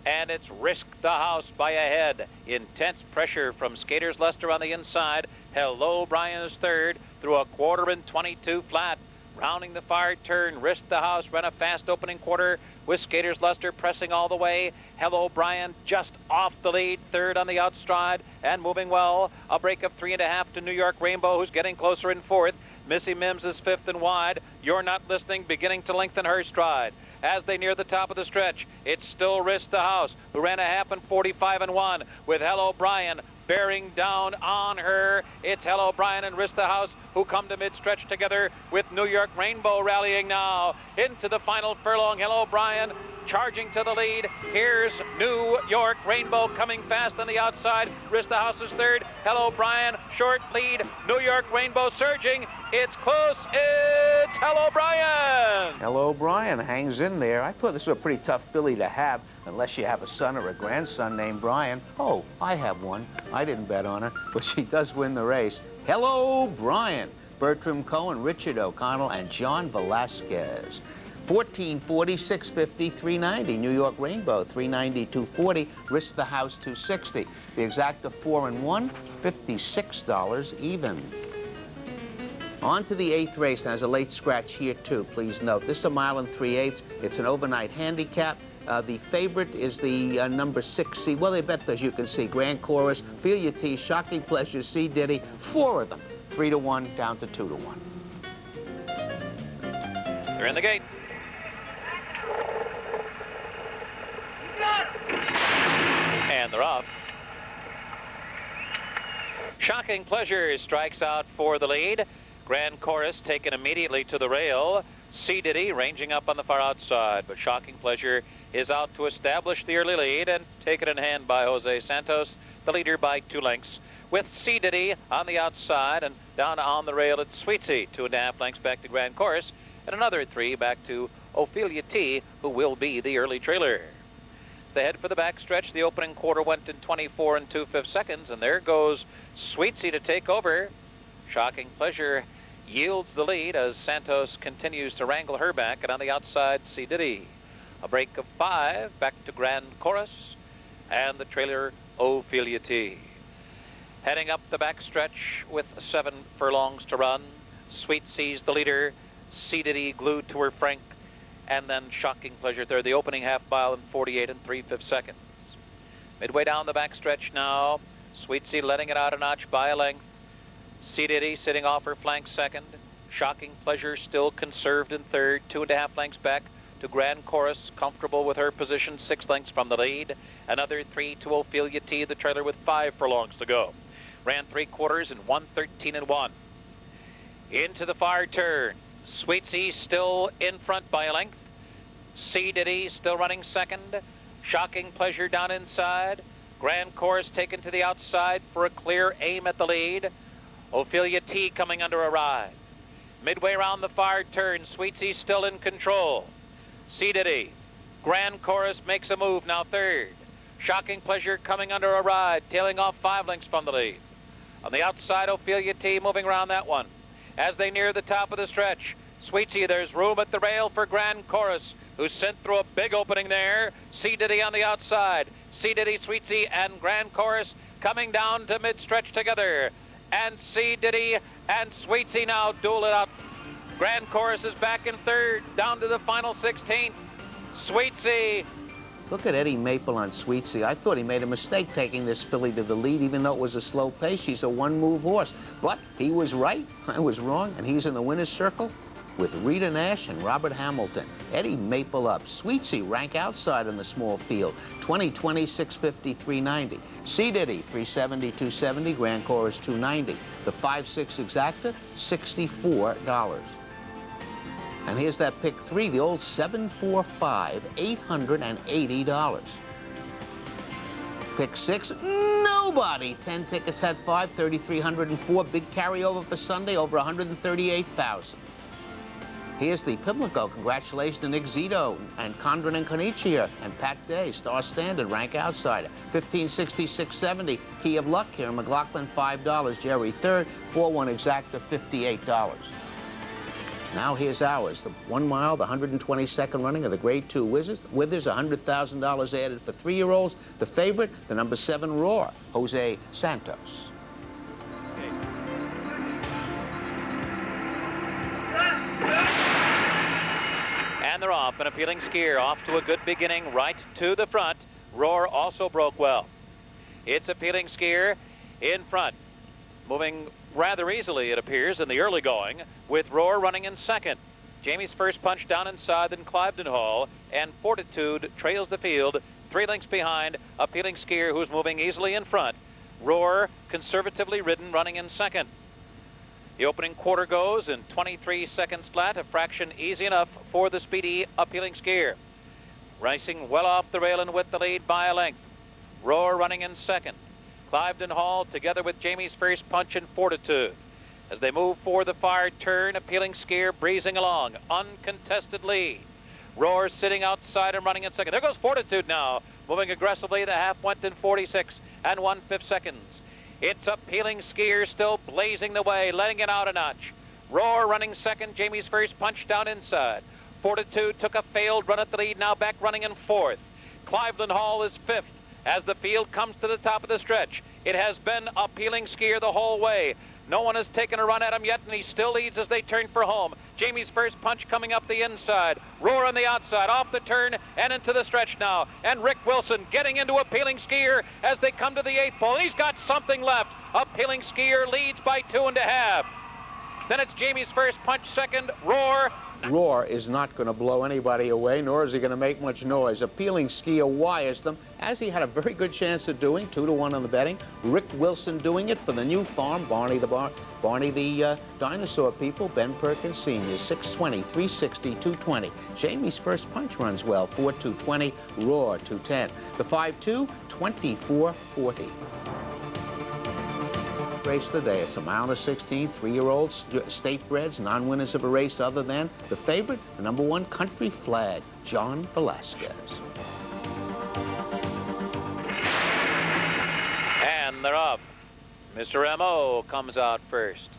B: and it's Risk the House by a head. Intense pressure from Skaters Luster on the inside. Hello Brian is third through a quarter and 22 flat. Rounding the far turn, Risk the House ran a fast opening quarter with Skaters Luster pressing all the way. Hello Brian just off the lead, third on the outstride and moving well. A break of 3.5 to New York Rainbow, who's getting closer in fourth. Missy Mims is fifth and wide. You're Not Listening beginning to lengthen her stride. As they near the top of the stretch, it's still Risk the House, who ran a half and 45 and 1 with Hello Brian bearing down on her. It's Hello Brian and Risk the House who come to mid-stretch together with New York Rainbow rallying now into the final furlong. Hello Brian charging to the lead. Here's New York Rainbow coming fast on the outside. Risk the House is third. Hello Brian, short lead. New York Rainbow surging. It's close. It's Hello Brian.
A: Hello Brian hangs in there. I thought this was a pretty tough filly to have, unless you have a son or a grandson named Brian. Oh, I have one. I didn't bet on her, but she does win the race. Hello Brian. Bertram Cohen, Richard O'Connell, and John Velasquez. 1440, 650, 390. New York Rainbow, 390, 240. Risk the House, 260. The exacta 4 and 1, $56 even. On to the 8th race. There's a late scratch here too. Please note, this is a mile and 3/8. It's an overnight handicap. The favorite is the number 6 seed. Well, they bet, as you can see, Grand Chorus, Feel Your Tea, Shocking Pleasure, C. Diddy. 4 of them, 3 to 1 down to 2 to 1.
B: They're in the gate. And they're off. Shocking Pleasure strikes out for the lead. Grand Chorus taken immediately to the rail. C. Diddy ranging up on the far outside, but Shocking Pleasure is out to establish the early lead and taken in hand by Jose Santos, the leader by 2 lengths. With C. Diddy on the outside and down on the rail at Sweetsy, 2.5 lengths back to Grand Chorus, and another 3 back to Ophelia T, who will be the early trailer. As they head for the backstretch, the opening quarter went in 24 and 2/5 seconds, and there goes Sweetsy to take over. Shocking Pleasure yields the lead as Santos continues to wrangle her back, and on the outside, C. Diddy. A break of 5 back to Grand Chorus and the trailer Ophelia T. Heading up the backstretch with 7 furlongs to run. Sweet Sea's the leader. Seedity glued to her frank. And then Shocking Pleasure third. The opening half mile in 48 3/5 seconds. Midway down the backstretch now. Sweet Sea letting it out a notch by a length. Seedity sitting off her flank second. Shocking Pleasure still conserved in third. 2.5 lengths back to Grand Chorus, comfortable with her position, 6 lengths from the lead. Another 3 to Ophelia T, the trailer, with 5 furlongs to go. Ran 3/4 in 1:13.1. Into the far turn. Sweet Sea still in front by a length. Seedity still running second. Shocking Pleasure down inside. Grand Chorus taken to the outside for a clear aim at the lead. Ophelia T coming under a ride. Midway around the far turn, Sweet Sea still in control. Seedity. Grand Chorus makes a move, now third. Shocking Pleasure coming under a ride, tailing off 5 lengths from the lead. On the outside, Ophelia T moving around that one. As they near the top of the stretch, Sweet Sea, there's room at the rail for Grand Chorus, who's sent through a big opening there. Seedity on the outside. Seedity, Sweet Sea, and Grand Chorus coming down to mid-stretch together. And Seedity and Sweet Sea now duel it up. Grand Chorus is back in third, down to the final 16th. Sweet Sea.
A: Look at Eddie Maple on Sweet Sea. I thought he made a mistake taking this filly to the lead, even though it was a slow pace. She's a one-move horse. But he was right, I was wrong, and he's in the winner's circle with Rita Nash and Robert Hamilton. Eddie Maple up. Sweet Sea rank outside in the small field. 20-20, 650, 390. Seedity, 370, 270. Grand Chorus, 290. The 5-6 exacta, $64. And here's that pick 3, the old 745, $880. Pick 6, nobody. 10 tickets had 5, 3,304. Big carryover for Sunday, over 138,000. Here's the Pimlico. Congratulations to Nick Zito and Condren and Conicia and Pat Day, Star Standard, rank outsider. 1560, 670. Key of Luck here. McLaughlin, $5. Jerry third. 4-1 exacta, $58. Now here's ours, the 1 mile, the 122nd running of the Grade 2 Withers, $100,000 added for 3-year-olds. The favorite, the number 7 Roar, Jose Santos.
B: And they're off. An appealing skier off to a good beginning, right to the front. Roar also broke well. It's appealing skier in front, moving rather easily, it appears, in the early going, with Roar running in second. Jamie's First Punch down inside, then Cliveden Hall, and Fortitude trails the field, 3 lengths behind. Appealing skier, who's moving easily in front. Roar, conservatively ridden, running in second. The opening quarter goes in 23 seconds flat, a fraction easy enough for the speedy appealing skier. Racing well off the rail and with the lead by a length. Roar running in second. Cliveden Hall together with Jamie's First Punch and Fortitude. As they move for the far turn, appealing skier breezing along, uncontested lead. Roar sitting outside and running in second. There goes Fortitude now, moving aggressively. The half went in 46 1/5 seconds. It's appealing skier still blazing the way, letting it out a notch. Roar running second, Jamie's First Punch down inside. Fortitude took a failed run at the lead, now back running in fourth. Cliveden Hall is fifth. As the field comes to the top of the stretch, it has been appealing skier the whole way. No one has taken a run at him yet, and he still leads as they turn for home. Jamie's First Punch coming up the inside. Roar on the outside, off the turn, and into the stretch now. And Rick Wilson getting into appealing skier as they come to the 8th pole. He's got something left. Appealing skier leads by 2.5. Then it's Jamie's First Punch second, Roar.
A: Roar is not going to blow anybody away, nor is he going to make much noise. Appealing skier wires them, as he had a very good chance of doing, 2-1 on the betting. Rick Wilson doing it for the new farm, Barney the dinosaur people, Ben Perkins Sr., 620, 360, 220. Jamie's First Punch runs well, 4-220, Roar 210. The 5-2, 24-40. Race of the day. It's a mile and 16, 3-year-olds, state breds, non-winners of a race other than the favorite, the number 1 Country Flag, John Velasquez.
B: And they're up. Mr. M.O. comes out first.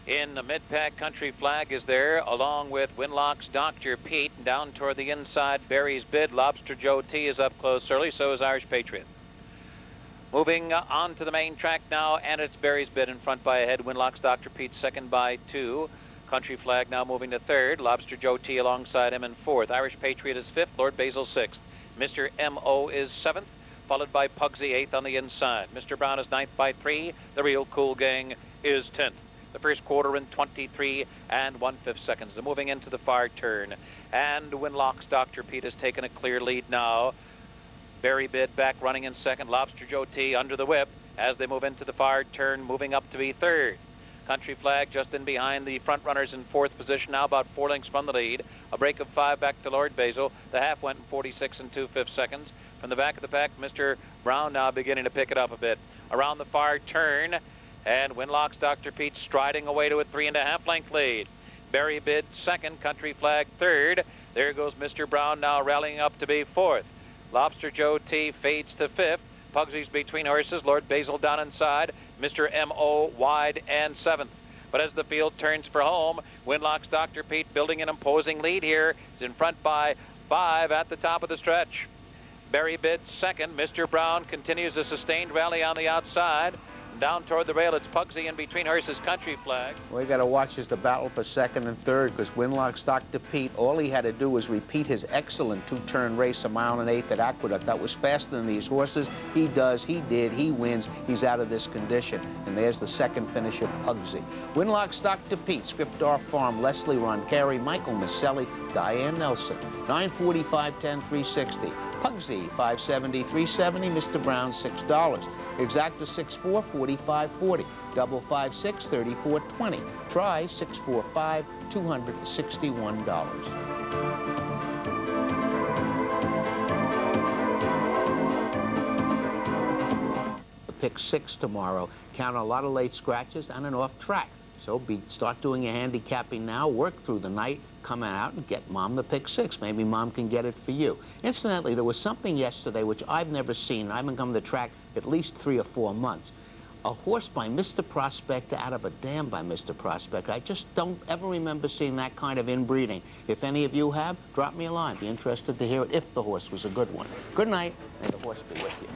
B: In the mid-pack, Country Flag is there, along with Winlock's Dr. Pete. Down toward the inside, Barry's Bid. Lobster Joe T is up close early, so is Irish Patriot. Moving on to the main track now, and it's Barry's Bid in front by a head. Winlock's Dr. Pete second by 2. Country Flag now moving to 3rd. Lobster Joe T alongside him in 4th. Irish Patriot is 5th. Lord Basil 6th. Mr. M.O. is 7th, followed by Pugsy 8th on the inside. Mr. Brown is 9th by 3. The Real Cool Gang is 10th. The first quarter in 23 and 1/5 seconds. They're moving into the far turn. And Winlock's Dr. Pete has taken a clear lead now. Barry Bid back running in 2nd. Lobster Joe T under the whip as they move into the far turn, moving up to be 3rd. Country Flag just in behind the front runners in 4th position, now about 4 lengths from the lead. A break of 5 back to Lord Basil. The half went in 46 and 2/5 seconds. From the back of the pack, Mr. Brown now beginning to pick it up a bit. Around the far turn, and Winlock's Dr. Pete striding away to a 3.5 length lead. Barry Bid 2nd, Country Flag 3rd. There goes Mr. Brown now rallying up to be 4th. Lobster Joe T fades to 5th. Pugsy's between horses. Lord Basil down inside. Mr. M.O. wide and 7th. But as the field turns for home, Winlock's Dr. Pete building an imposing lead here. Is in front by 5 at the top of the stretch. Barry Bid 2nd. Mr. Brown continues a sustained rally on the outside. Down toward the rail, it's Pugsy in between horses, Country Flag.
A: We got to watch is the battle for 2nd and 3rd, because Winlock's Dr. Pete, all he had to do was repeat his excellent 2-turn race, 1 1/8 miles at Aqueduct. That was faster than these horses. He does, he did, he wins. He's out of this condition. And there's the 2nd finisher, Pugsy. Winlock's Dr. Pete, Scriptar Farm, Leslie Roncari, Michael Maselli, Diane Nelson. 9:45, 10, 360. Pugsy, 570, 370. Mr. Brown, $6. Exacta 6-4, 45-40. Double 5-6, 34-20. Try 645, $261. Pick 6 tomorrow. Count on a lot of late scratches and an off track. So start doing your handicapping now. Work through the night. Come out and get Mom the pick 6. Maybe Mom can get it for you. Incidentally, there was something yesterday which I've never seen. I haven't come to the track at least 3 or 4 months. A horse by Mr. Prospect out of a dam by Mr. Prospect. I just don't ever remember seeing that kind of inbreeding. If any of you have, drop me a line. Be interested to hear it if the horse was a good one. Good night. May the horse be with you.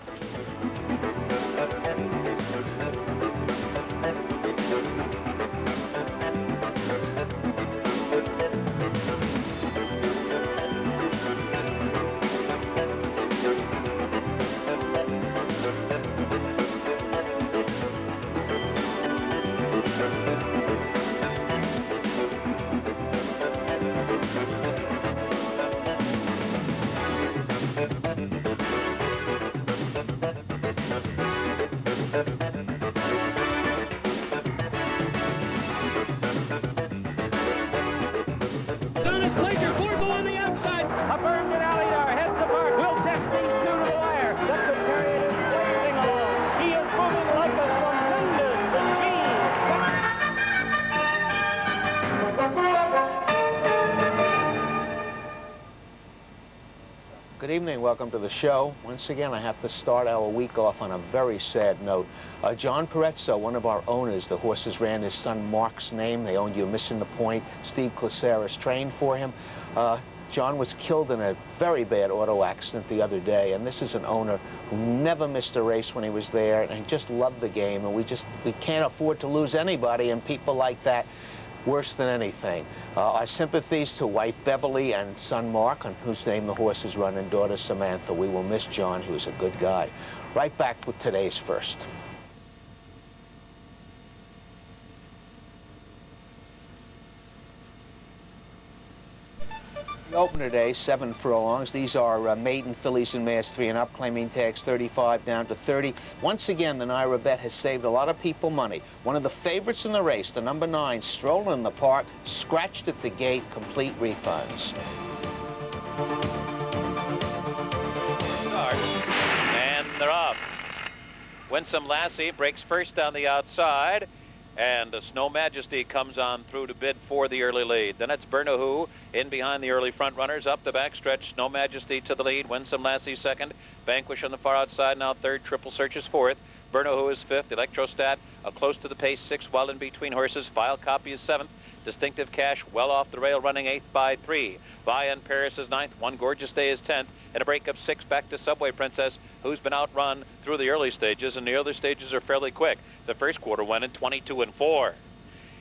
A: Good evening, welcome to the show. Once again, I have to start our week off on a very sad note. John Perezzo, one of our owners, the horses ran his son Mark's name. They owned You Missing the Point. Steve Claceris trained for him. John was killed in a very bad auto accident the other day, and this is an owner who never missed a race when he was there, and he just loved the game, and we can't afford to lose anybody, and people like that, worse than anything. Our sympathies to wife Beverly and son Mark, on whose name the horse is run, and daughter Samantha. We will miss John, who is a good guy. Right back with today's first. The opener today, 7 furlongs. These are maiden fillies and mares 3 and up, claiming tags 35 down to 30. Once again, the Naira bet has saved a lot of people money. One of the favorites in the race, the number 9, Strolling in the Park, scratched at the gate, complete refunds.
B: And they're off. Winsome Lassie breaks first on the outside, and the Snow Majesty comes on through to bid for the early lead. Then it's Bernahoo in behind the early front runners. Up the backstretch, Snow Majesty to the lead. Winsome Lassie second. Vanquish on the far outside now third. Triple Search is fourth. Bernahoo is fifth. Electrostat close to the pace, 6 well in between horses. File Copy is seventh. Distinctive Cash well off the rail, running 8th by 3. Via in Paris is 9th. One Gorgeous Day is 10th. And a break of 6 back to Subway Princess. who's been outrun through the early stages, and the early stages are fairly quick. The first quarter went in 22-4.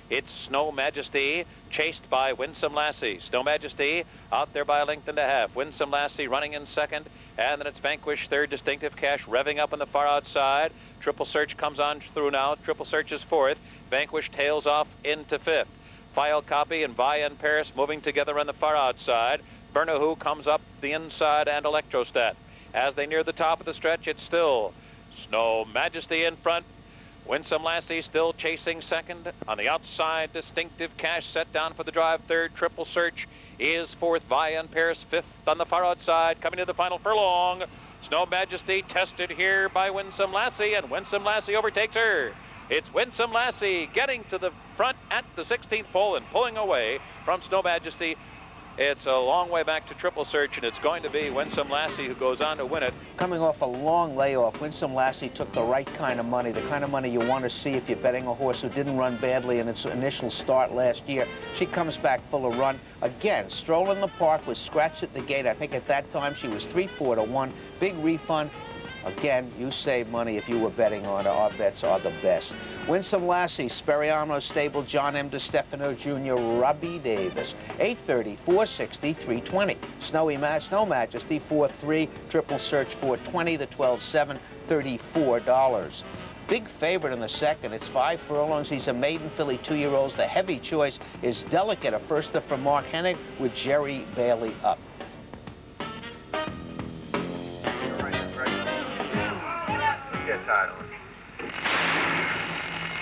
B: It's Snow Majesty, chased by Winsome Lassie. Snow Majesty out there by a length and a half. Winsome Lassie running in second, and then it's Vanquish third. Distinctive Cash revving up on the far outside. Triple Search comes on through now. Triple Search is fourth. Vanquish tails off into fifth. File Copy and Vi and Paris moving together on the far outside. Bernahoo comes up the inside, and Electrostat. As they near the top of the stretch, it's still Snow Majesty in front. Winsome Lassie still chasing second. On the outside, Distinctive Cash set down for the drive third. Triple Search is fourth. Vi and Paris fifth on the far outside. Coming to the final furlong. Snow Majesty tested here by Winsome Lassie, and Winsome Lassie overtakes her. It's Winsome Lassie getting to the front at the 16th pole and pulling away from Snow Majesty. It's a long way back to Triple Search, and it's going to be Winsome Lassie who goes on to win it.
A: Coming off a long layoff, Winsome Lassie took the right kind of money, the kind of money you want to see if you're betting a horse who didn't run badly in its initial start last year. She comes back full of run. Again, Stroll in the Park was scratched at the gate. I think at that time she was 3-4 to 1. Big refund. Again, you save money if you were betting on her. Our bets are the best. Winsome Lassie, Speriano Stable, John M. DeStefano Jr., Robbie Davis, 830, 460, 320. Snow Majesty, 4-3, Triple Search, 420, the 12-7, $34. Big favorite in the second. It's 5 furlongs. He's a maiden filly, 2-year-olds. The heavy choice is Delicate, a firster from Mark Hennig with Jerry Bailey up.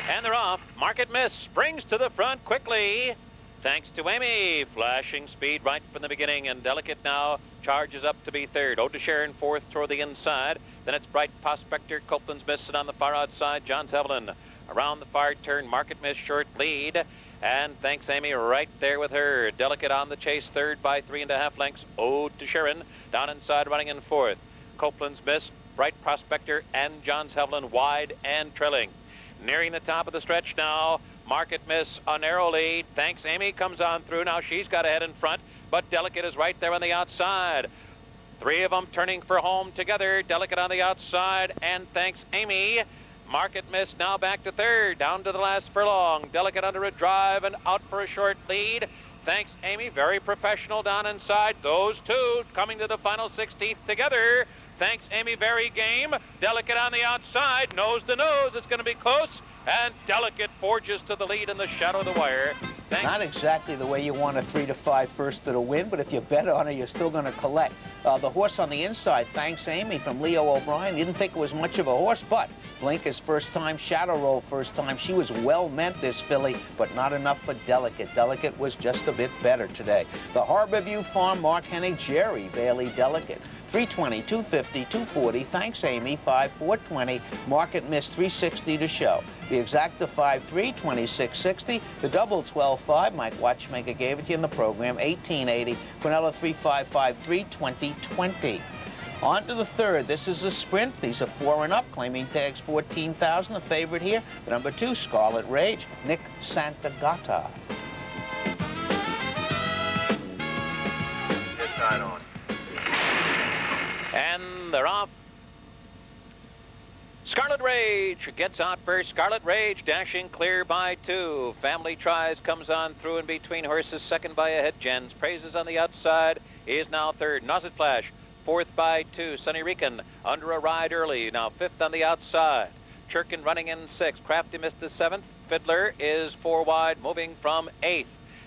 B: And they're off. Market Miss springs to the front quickly, thanks to Amy. Flashing speed right from the beginning, and Delicate now charges up to be third. Ode to Sharon fourth toward the inside. Then it's Bright Prospector. Copeland's Miss on the far outside. John's Evelyn around the far turn. Market Miss short lead. And thanks Amy right there with her. Delicate on the chase third by 3.5 lengths. Ode to Sharon down inside running in fourth. Copeland's Miss, Bright Prospector, and John's Evelyn wide and trailing. Nearing the top of the stretch now. Market Miss a narrow lead. Thanks Amy comes on through. Now she's got ahead in front, but Delicate is right there on the outside. Three of them turning for home together. Delicate on the outside, and thanks Amy. Market Miss now back to third, down to the last furlong. Delicate under a drive and out for a short lead. Thanks Amy, very professional down inside. Those two coming to the final 16th together. Thanks Amy, very game. Delicate on the outside, nose to nose. It's going to be close, and Delicate forges to the lead in the shadow of the wire.
A: Not exactly the way you want a 3-5 firster to win, but if you bet on it, you're still going to collect. The horse on the inside, Thanks Amy from Leo O'Brien. Didn't think it was much of a horse, but Blink is first time, Shadow Roll first time. She was well meant, this filly, but not enough for Delicate. Delicate was just a bit better today. The Harborview Farm, Mark Hennig, Jerry Bailey, Delicate. 320, 250, 240, thanks Amy, 5, 420, Market Miss 360 to show. The exacta 5-3, 2660, the double 12-5, Mike Watchmaker gave it to you in the program, 1880, Quinella 3553, 2020. On to the third. This is a sprint. These are 4 and up, claiming tags 14,000. The favorite here, the number 2, Scarlet Rage, Nick Santagata.
C: Get tied on.
B: And they're off. Scarlet Rage gets out first. Scarlet Rage dashing clear by 2. Family Tries comes on through in between horses. Second by a head. Jen's Praises on the outside is now third. Nozit Flash fourth by 2. Sunny Rican under a ride early. Now fifth on the outside. Churkin running in 6th. Crafty missed the 7th. Fiddler is 4 wide, moving from 8th.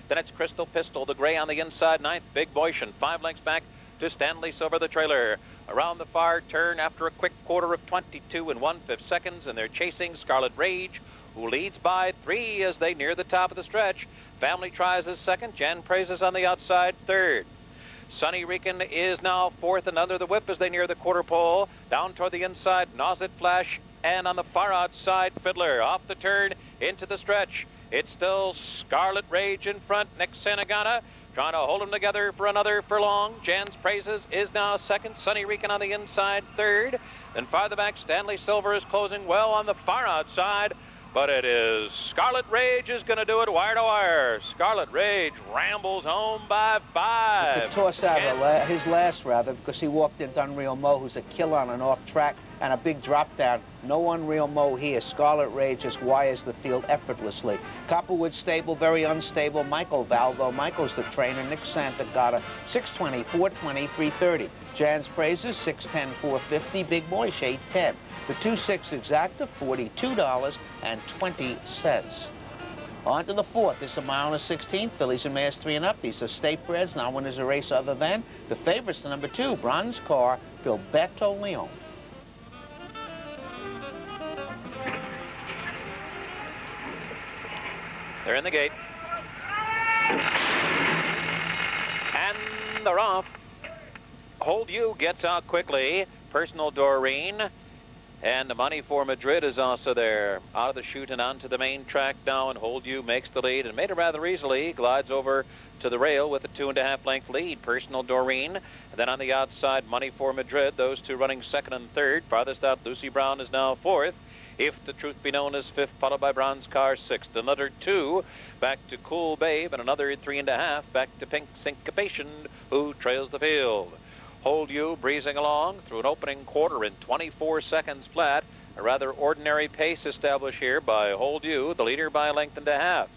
B: Then it's Crystal Pistol, the gray on the inside 9th. Big Boycian 5 lengths back to Stanley Silver, the trailer. Around the far turn after a quick quarter of 22 1/5 seconds, and they're chasing Scarlet Rage, who leads by 3 as they near the top of the stretch. Family Tries is second. Jan Praises on the outside third. Sunny Rican is now fourth and under the whip as they near the quarter pole. Down toward the inside, Nozit Flash, and on the far outside, Fiddler. Off the turn into the stretch. It's still Scarlet Rage in front. Nick Santagata trying to hold them together for another furlong. Jan's Praises is now second. Sunny Rican on the inside third. Then farther back, Stanley Silver is closing well on the far outside. but it is Scarlet Rage is going to do it wire to wire. Scarlet Rage rambles home by 5.
A: He could toss out his last, rather, because he walked into Unreal Mo, who's a killer on an off track, and a big drop down. No Unreal Mo here. Scarlet Rage just wires the field effortlessly. Copperwood stable, very unstable. Michael Valvo. Michael's the trainer. Nick Santa got a 620, 420, 330. Jan's Praises, 610, 450. Big Boy, shade 10. The 2-6 exacta, $42.20. On to the 4th. This is a mile and a 16th. Fillies and mares 3 and up. These are state breds. Not winners a race other than the favorites. The number 2, Bronze Car, Filberto Leon.
B: They're in the gate. And they're off. Hold You gets out quickly. Personal Doreen. And the Money for Madrid is also there. Out of the chute and onto the main track now, and Hold You makes the lead and made it rather easily. Glides over to the rail with a 2.5 length lead. Personal Doreen. And then on the outside, Money for Madrid. Those two running 2nd and 3rd. Farthest out, Lucy Brown is now 4th. If the Truth Be Known is 5th, followed by Bronze Car 6th. Another 2 back to Cool Babe, and another 3.5 back to Pink Syncopation, who trails the field. Hold You breezing along through an opening quarter in 24 seconds flat. A rather ordinary pace established here by Hold You, the leader by a length and a half.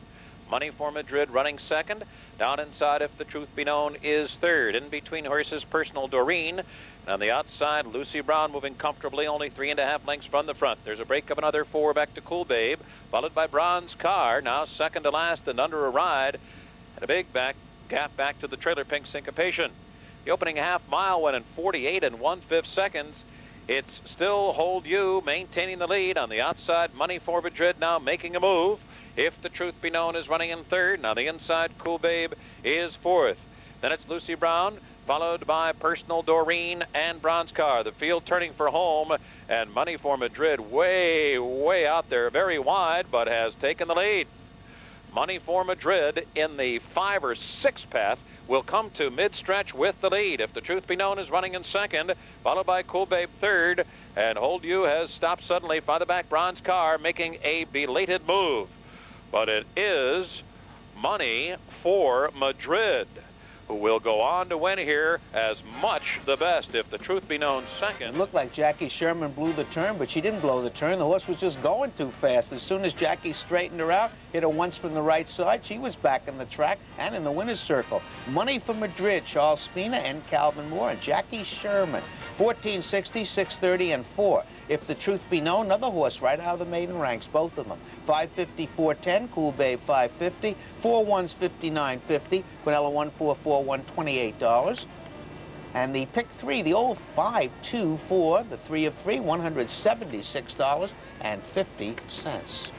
B: Money for Madrid running 2nd. Down inside, If the Truth Be Known is 3rd. In between horses, Personal Doreen. And on the outside, Lucy Brown moving comfortably, only 3.5 lengths from the front. There's a break of another 4 back to Cool Babe, followed by Bronze Car, now 2nd to last and under a ride. And a big gap back to the trailer, Pink Syncopation. The opening half mile went in 48 1/5 seconds. It's still Hold You maintaining the lead. On the outside, Money for Madrid now making a move. If the Truth Be Known is running in 3rd. Now the inside, Cool Babe is 4th. Then it's Lucy Brown, followed by Personal Doreen and Bronze Car. The field turning for home, and Money for Madrid way, way out there, very wide, but has taken the lead. Money for Madrid in the 5 or 6 path will come to mid-stretch with the lead. If the Truth Be Known is running in 2nd, followed by Cool Babe 3rd, and Hold You has stopped suddenly. Farther back, Bronze Car making a belated move. But it is Money for Madrid, who will go on to win here as much the best. If the Truth Be Known 2nd.
A: It looked like Jackie Sherman blew the turn, but she didn't blow the turn. The horse was just going too fast. As soon as Jackie straightened her out, hit her once from the right side, she was back in the track and in the winner's circle. Money for Madrid, Charles Spina and Calvin Moore, and Jackie Sherman. 1460, 630, and 4. If the Truth Be Known, another horse right out of the maiden ranks, both of them. 550, 410, Cool Babe 550, 4-1's 59.50, Quinella 144, $128. And the pick 3, the old 5-2-4, the 3 of 3, $176.50.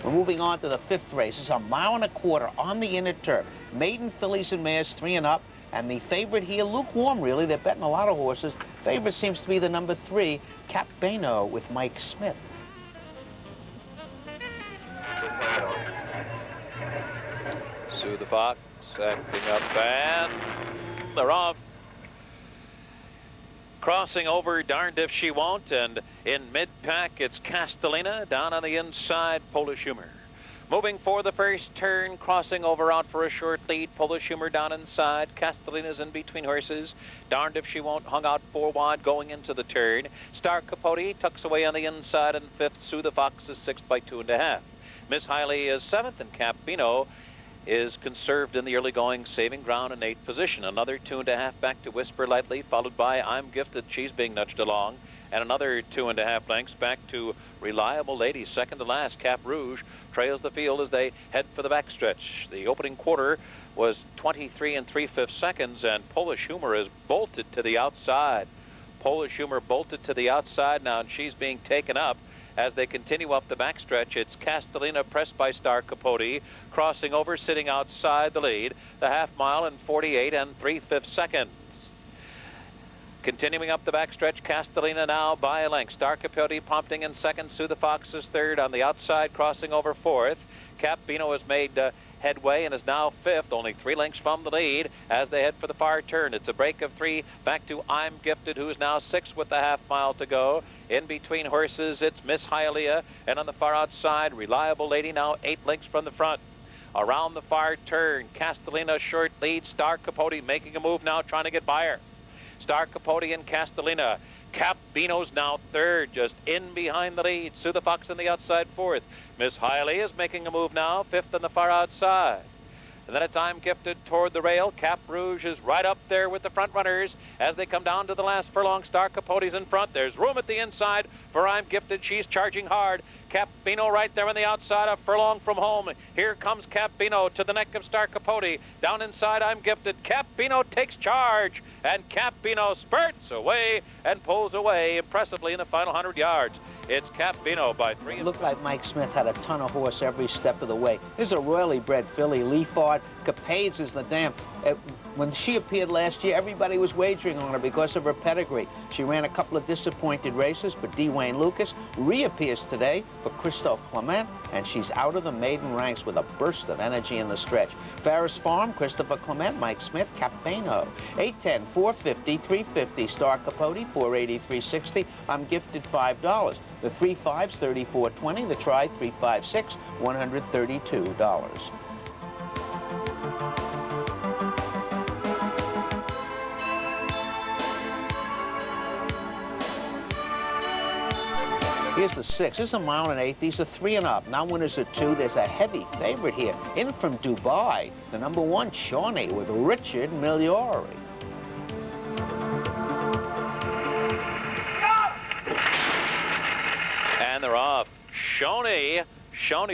A: We're moving on to the 5th race. It's a mile and a quarter on the inner turf. Maiden fillies and mares 3 and up. And the favorite here, lukewarm really. They're betting a lot of horses. Favorite seems to be the number 3, Cap Bano with Mike Smith.
B: Sue the Fox acting up, and they're off. Crossing over, Darned If She Won't, and in mid-pack, it's Castellina. Down on the inside, Polish Humor. Moving for the first turn, crossing over out for a short lead. Polish Humor down inside. Castellina's in between horses. Darned If She Won't hung out 4 wide going into the turn. Star Capote tucks away on the inside in 5th. Sue the Fox is 6th by 2.5. Miss Hiley is 7th, and Campino is conserved in the early going, saving ground in 8th position. Another 2.5 back to Whisper Lightly, followed by I'm Gifted. She's being nudged along. And another 2.5 lengths back to Reliable Lady, 2nd to last. Cap Rouge trails the field as they head for the backstretch. The opening quarter was 23 3/5 seconds, and Polish Humor is bolted to the outside. Polish Humor bolted to the outside now, and she's being taken up as they continue up the backstretch. It's Castellina pressed by Star Capote, crossing over, sitting outside the lead. The half mile in 48 3/5 seconds. Continuing up the backstretch, Castellina now by a length. Star Capote prompting in 2nd. Sue the Fox is 3rd. On the outside, crossing over 4th. Cap Bino has made headway and is now fifth, only 3 lengths from the lead as they head for the far turn. It's a break of 3 back to I'm Gifted, who's now 6th with the half-mile to go. In between horses, it's Miss Hialeah, and on the far outside, Reliable Lady, now 8 lengths from the front. Around the far turn, Castellina short lead. Star Capote making a move now, trying to get by her. Star Capote and Castellina. Capino's now third, just in behind the lead. Sue the Fox on the outside fourth. Miss Hialeah is making a move now, fifth on the far outside. And then it's I'm Gifted toward the rail. Cap Rouge is right up there with the front runners as they come down to the last furlong. Star Capote's in front. There's room at the inside for I'm Gifted. She's charging hard. Capino right there on the outside, a furlong from home. Here comes Capino to the neck of Star Capote. Down inside, I'm Gifted. Capino takes charge, and Capino spurts away and pulls away impressively in the final 100 yards. It's Capino by 3.
A: It looked like Mike Smith had a ton of horse every step of the way. This is a royally bred filly. Leafard, Capades is the dam. When she appeared last year, everybody was wagering on her because of her pedigree. She ran a couple of disappointed races, but D. Wayne Lucas reappears today for Christophe Clement, and she's out of the maiden ranks with a burst of energy in the stretch. Ferris Farm, Christopher Clement, Mike Smith, Capino. 810, 450, 350. Star Capote, 480, 360. I'm Gifted, $5. The 3.5's $34.20. The try, 3.56, $132. Here's the 6. This is a 1.8 miles. These are 3 and up. Now winners are 2. There's a heavy favorite here. In from Dubai, the number 1, Shawnee, with Richard Migliori.
B: And they're off. Shawnee,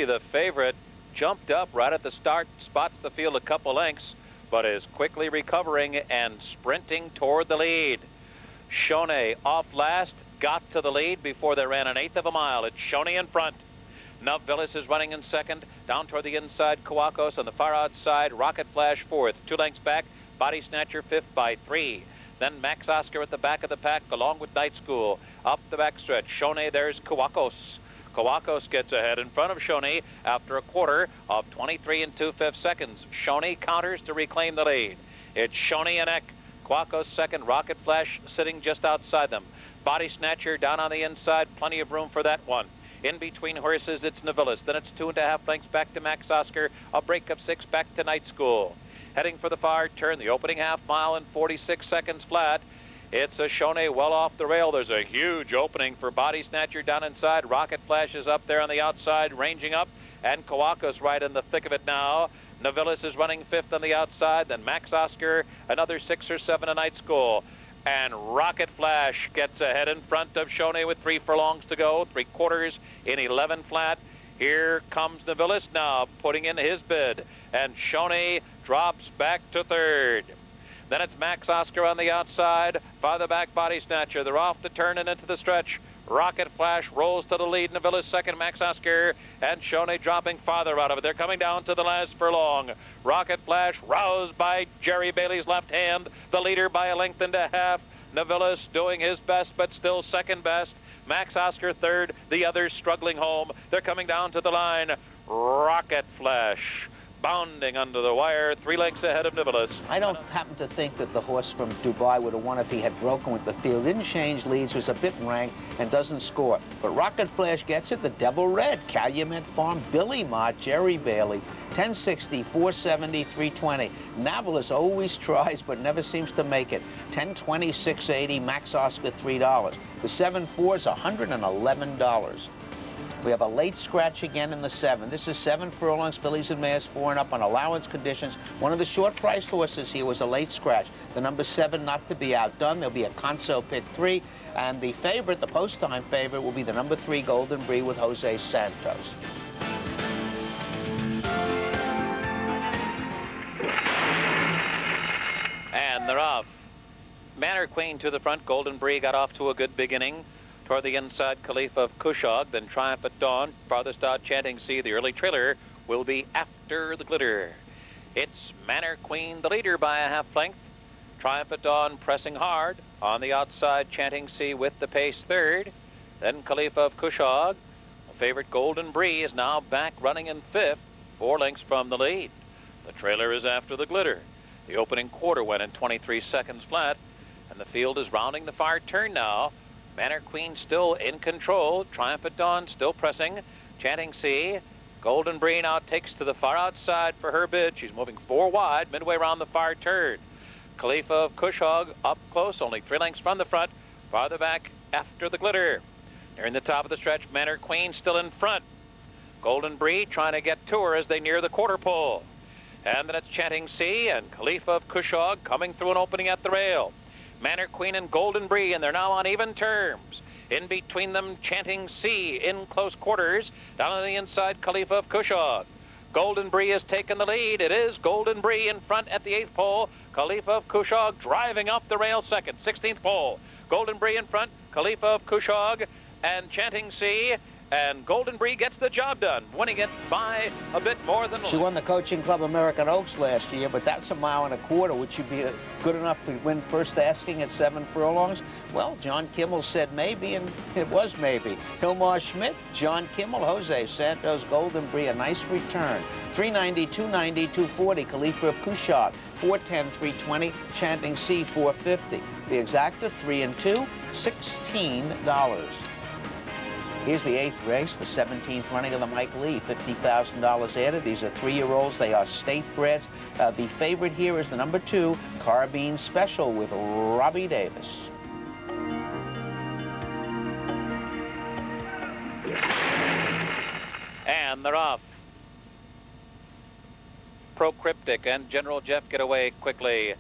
B: the favorite, jumped up right at the start, spots the field a couple lengths, but is quickly recovering and sprinting toward the lead. Shawnee off last, got to the lead before they ran 1/8 of a mile. It's Shawnee in front. Novellis is running in second. Down toward the inside, Kawakos on the far outside. Rocket Flash fourth. 2 lengths back. Body Snatcher fifth by 3. Then Max Oscar at the back of the pack along with Night School. Up the backstretch, Shawnee, there's Kawakos. Kawakos gets ahead in front of Shawnee after a quarter of 23 2/5 seconds. Shawnee counters to reclaim the lead. It's Shawnee and Eck. Kawakos second. Rocket Flash sitting just outside them. Body Snatcher down on the inside, plenty of room for that one. In between horses, it's Novellis. Then it's 2.5 lengths back to Max Oscar. A break of 6 back to Night School. Heading for the far turn, the opening half mile in 46 seconds flat. It's a Shawnee well off the rail. There's a huge opening for Body Snatcher down inside. Rocket Flash is up there on the outside, ranging up. And Kawakos right in the thick of it now. Novellis is running fifth on the outside. Then Max Oscar, another 6 or 7 to Night School. And Rocket Flash gets ahead in front of Shawnee with 3 furlongs to go, 3/4 in 11 flat. Here comes Novellis now, putting in his bid. And Shawnee drops back to third. Then it's Max Oscar on the outside. Farther back, Body Snatcher. They're off the turn and into the stretch. Rocket Flash rolls to the lead. Novellis second, Max Oscar, and Shawnee dropping farther out of it. They're coming down to the last furlong. Rocket Flash roused by Jerry Bailey's left hand. The leader by 1.5 lengths. Novellis doing his best, but still second best. Max Oscar third. The others struggling home. They're coming down to the line. Rocket Flash bounding under the wire, 3 lengths ahead of Novellis.
A: I don't happen to think that the horse from Dubai would have won if he had broken with the field. Didn't change leads, was a bit ranked, and doesn't score. But Rocket Flash gets it. The Devil Red, Calumet Farm, Billy Mott, Jerry Bailey, 1060, 470, 320. Novellis always tries, but never seems to make it. 1020, 680, Max Oscar, $3. The 7-4's $111. We have a late scratch again in the 7. This is 7 furlongs, fillies and mares 4 and up on allowance conditions. One of the short-priced horses here was a late scratch. The number 7 not to be outdone. There'll be a Conso pick 3. And the favorite, the post-time favorite, will be the number 3 Golden Brie with Jose Santos.
B: And they're off. Manor Queen to the front. Golden Brie got off to a good beginning. Toward the inside, Khalifa of Kushag, then Triumph at Dawn. Farthest out, Chanting Sea. The early trailer will be After the Glitter. It's Manor Queen, the leader by a 1/2 length. Triumph at Dawn pressing hard. On the outside, Chanting Sea with the pace third. Then Khalifa of Kushag. Favorite Golden Brie is now back running in 5th, 4 lengths from the lead. The trailer is after the glitter. The opening quarter went in 23 seconds flat, and the field is rounding the far turn now. Manor Queen still in control. Triumphant Dawn still pressing. Chanting Sea. Golden Bree now takes to the far outside for her bid. She's moving 4 wide midway around the far turn. Khalifa of Cushog up close, only 3 lengths from the front. Farther back after the glitter. Nearing the top of the stretch, Manor Queen still in front. Golden Bree trying to get to her as they near the quarter pole. And then it's Chanting Sea and Khalifa of Cushog coming through an opening at the rail. Manor Queen and Golden Bree, and they're now on even terms. In between them, Chanting Sea in close quarters. Down on the inside, Khalifa of Cushog. Golden Bree has taken the lead. It is Golden Bree in front at the 8th pole. Khalifa of Cushog driving up the rail second. 16th pole. Golden Bree in front. Khalifa of Cushog and Chanting Sea. And Golden Bree gets the job done, winning it by a bit more than...
A: She won the Coaching Club American Oaks last year, but that's a mile and a quarter. Would she be good enough to win first asking at 7 furlongs? Well, John Kimmel said maybe, and it was maybe. Hilmar Schmidt, John Kimmel, Jose Santos, Golden Bree, a nice return. 390, 290, 240, Khalifa of Cushog. 410, 320, Chanting Sea, 450. The exacta, 3 and 2, $16. Here's the 8th race, the 17th running of the Mike Lee, $50,000 added. These are 3-year-olds. They are state breds. The favorite here is the number 2, Carbine Special with Robbie Davis.
B: And they're off. Procryptic and General Jeff get away quickly.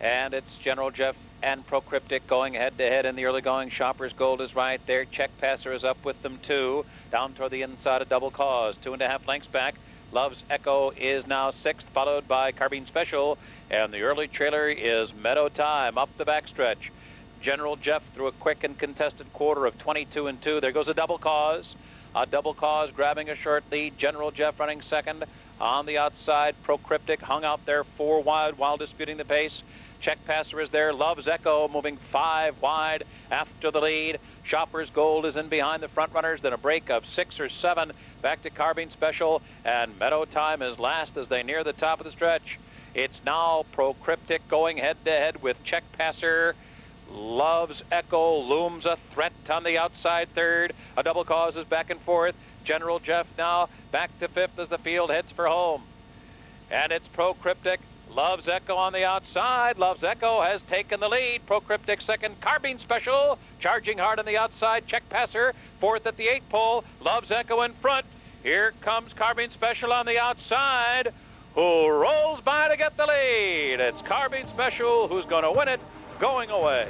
B: And it's General Jeff and Procryptic going head-to-head in the early going. Shopper's Gold is right there. Check Passer is up with them, too. Down toward the inside of Double Cause. 2.5 lengths back. Love's Echo is now 6th, followed by Carbine Special. And the early trailer is Meadow Time up the backstretch. General Jeff through a quick and contested quarter of 22 and 2. There goes a Double Cause. A Double Cause grabbing a short lead. General Jeff running second. On the outside, Procryptic hung out there 4 wide while disputing the pace. Check Passer is there. Love's Echo moving 5 wide after the lead. Shopper's Gold is in behind the front runners. Then a break of 6 or 7 back to Carbine Special. And Meadow Time is last as they near the top of the stretch. It's now Procryptic going head-to-head with Check Passer. Love's Echo looms a threat on the outside third. A Double Cause is back and forth. General Jeff now back to 5th as the field heads for home. And it's Procryptic. Love's Echo on the outside. Love's Echo has taken the lead. Procryptic second. Carbine Special charging hard on the outside. Check Passer 4th at the 8th pole. Love's Echo in front. Here comes Carbine Special on the outside, who rolls by to get the lead. It's Carbine Special who's going to win it going away.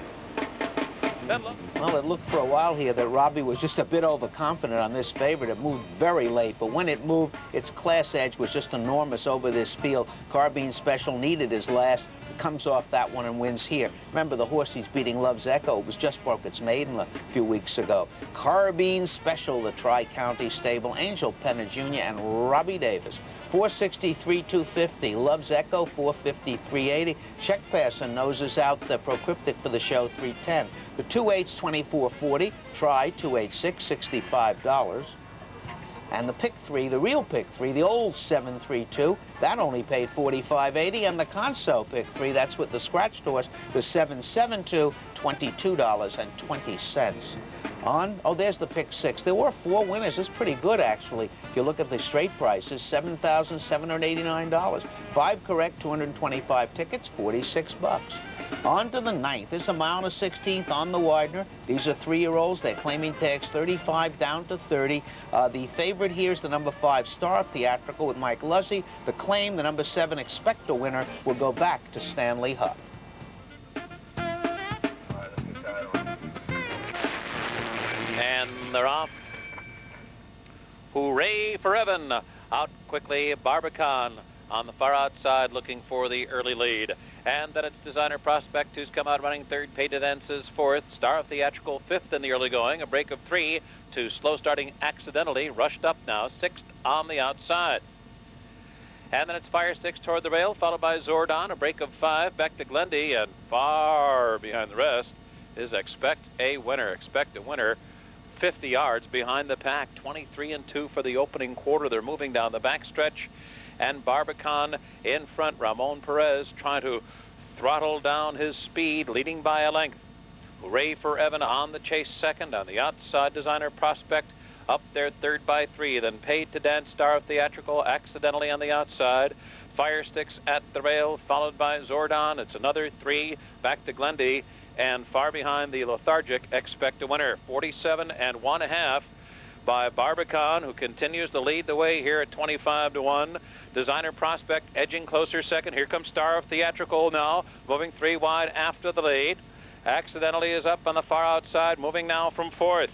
A: Well, it looked for a while here that Robbie was just a bit overconfident on this favorite. It moved very late, but when it moved, its class edge was just enormous over this field. Carbine Special needed his last. Comes off that one and wins here. Remember, the horse he's beating, Love's Echo, was just broke its maiden a few weeks ago. Carbine Special, the Tri-County stable, Angel Penna Jr. and Robbie Davis. 463, 250. Love's Echo, 450, 380. Check Passer noses out the Procryptic for the show, 310. The 2/8's 24.40. Try 286, $65. And the pick 3, the real pick 3, the old 732, that only paid $45.80. And the Conso pick 3, that's with the scratched horse, the 772, $22.20. Oh, there's the pick 6. There were 4 winners. That's pretty good, actually. If you look at the straight prices, $7,789. 5 correct, 225 tickets, $46. On to the 9th. There's a mile and a 16th on the Widener. These are 3-year-olds. They're claiming tags 35 down to 30. The favorite here is the number 5 Star Theatrical with Mike Lussey. The claim, the number 7 Expector winner, will go back to Stanley Huff.
B: And they're off. Hooray for Evan. Out quickly, Barbican on the far outside looking for the early lead. And then it's Designer Prospect who's come out running 3rd. Paydences 4th. Star Theatrical 5th in the early going. A break of 3 to slow starting Accidentally. Rushed up now, 6th on the outside. And then it's Fire Sticks toward the rail, followed by Zordon. A break of 5 back to Glendy. And far behind the rest is Expect a Winner. Expect a Winner 50 yards behind the pack. 23 and 2 for the opening quarter. They're moving down the backstretch. and Barbican in front. Ramon Perez trying to throttle down his speed, leading by a length. Hooray for Evan on the chase second. On the outside, Designer Prospect up there third by 3. Then Paid to Dance, Star of Theatrical accidentally on the outside. Firesticks at the rail, followed by Zordon. It's another 3 back to Glendy, and far behind the lethargic Expect a Winner. 47 1/2 by Barbican, who continues to lead the way here at 25 to 1. Designer Prospect edging closer second. Here comes Star of Theatrical now, moving 3 wide after the lead. Accidentally is up on the far outside, moving now from 4th.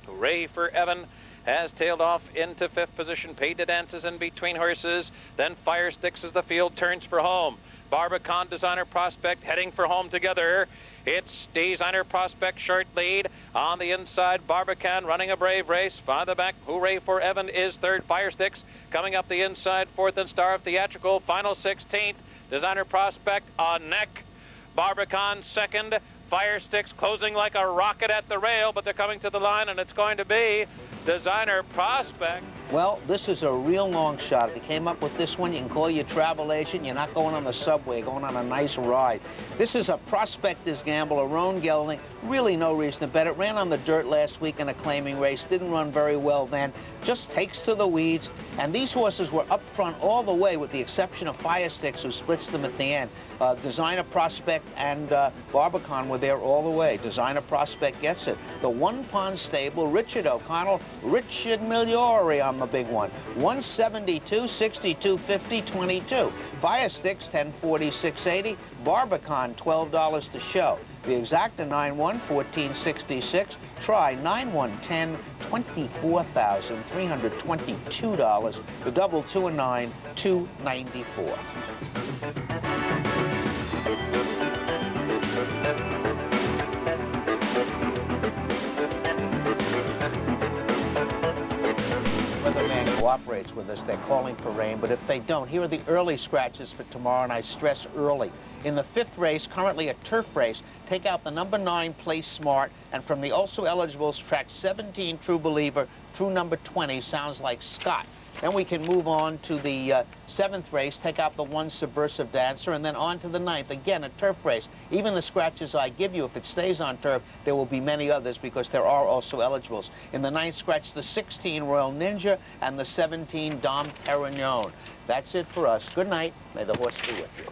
B: Hooray for Evan has tailed off into 5th position. Paid to Dance is in between horses. Then Firesticks as the field turns for home. Barbican, Designer Prospect heading for home together. It's Designer Prospect short lead. On the inside, Barbican running a brave race. Farther back, Hooray for Evan is 3rd. Firesticks coming up the inside, 4th, and Star of Theatrical. Final 16th. Designer Prospect on neck. Barbican 2nd. Firesticks closing like a rocket at the rail, but they're coming to the line, and it's going to be Designer Prospect.
A: Well, this is a real long shot. If you came up with this one, you can call your travel agent. You're not going on the subway, you're going on a nice ride. This is a prospector's gamble, a roan gelding. Really no reason to bet it. Ran on the dirt last week in a claiming race. Didn't run very well then. Just takes to the weeds. And these horses were up front all the way, with the exception of Firesticks, who splits them at the end. Designer Prospect and Barbican were there all the way. Designer Prospect gets it. The One Pond Stable, Richard O'Connell, Richard Migliori on the big one. 172, 62, 50, 22. Firesticks, 1040, 680. Barbican, $12 to show. The exacta 9-1, 1466. Try 9-1-10, $24,322. The double 2 and 9, $294. Weatherman cooperates with us. They're calling for rain, but if they don't, here are the early scratches for tomorrow, and I stress early. In the 5th race, currently a turf race, take out the number 9, Play Smart, and from the also eligibles, track 17, True Believer, through number 20, Sounds Like Scott. Then we can move on to the 7th race, take out the 1, Subversive Dancer, and then on to the 9th. Again, a turf race. Even the scratches I give you, if it stays on turf, there will be many others because there are also eligibles. In the 9th, scratch the 16, Royal Ninja, and the 17, Dom Perignon. That's it for us. Good night. May the horse be with you.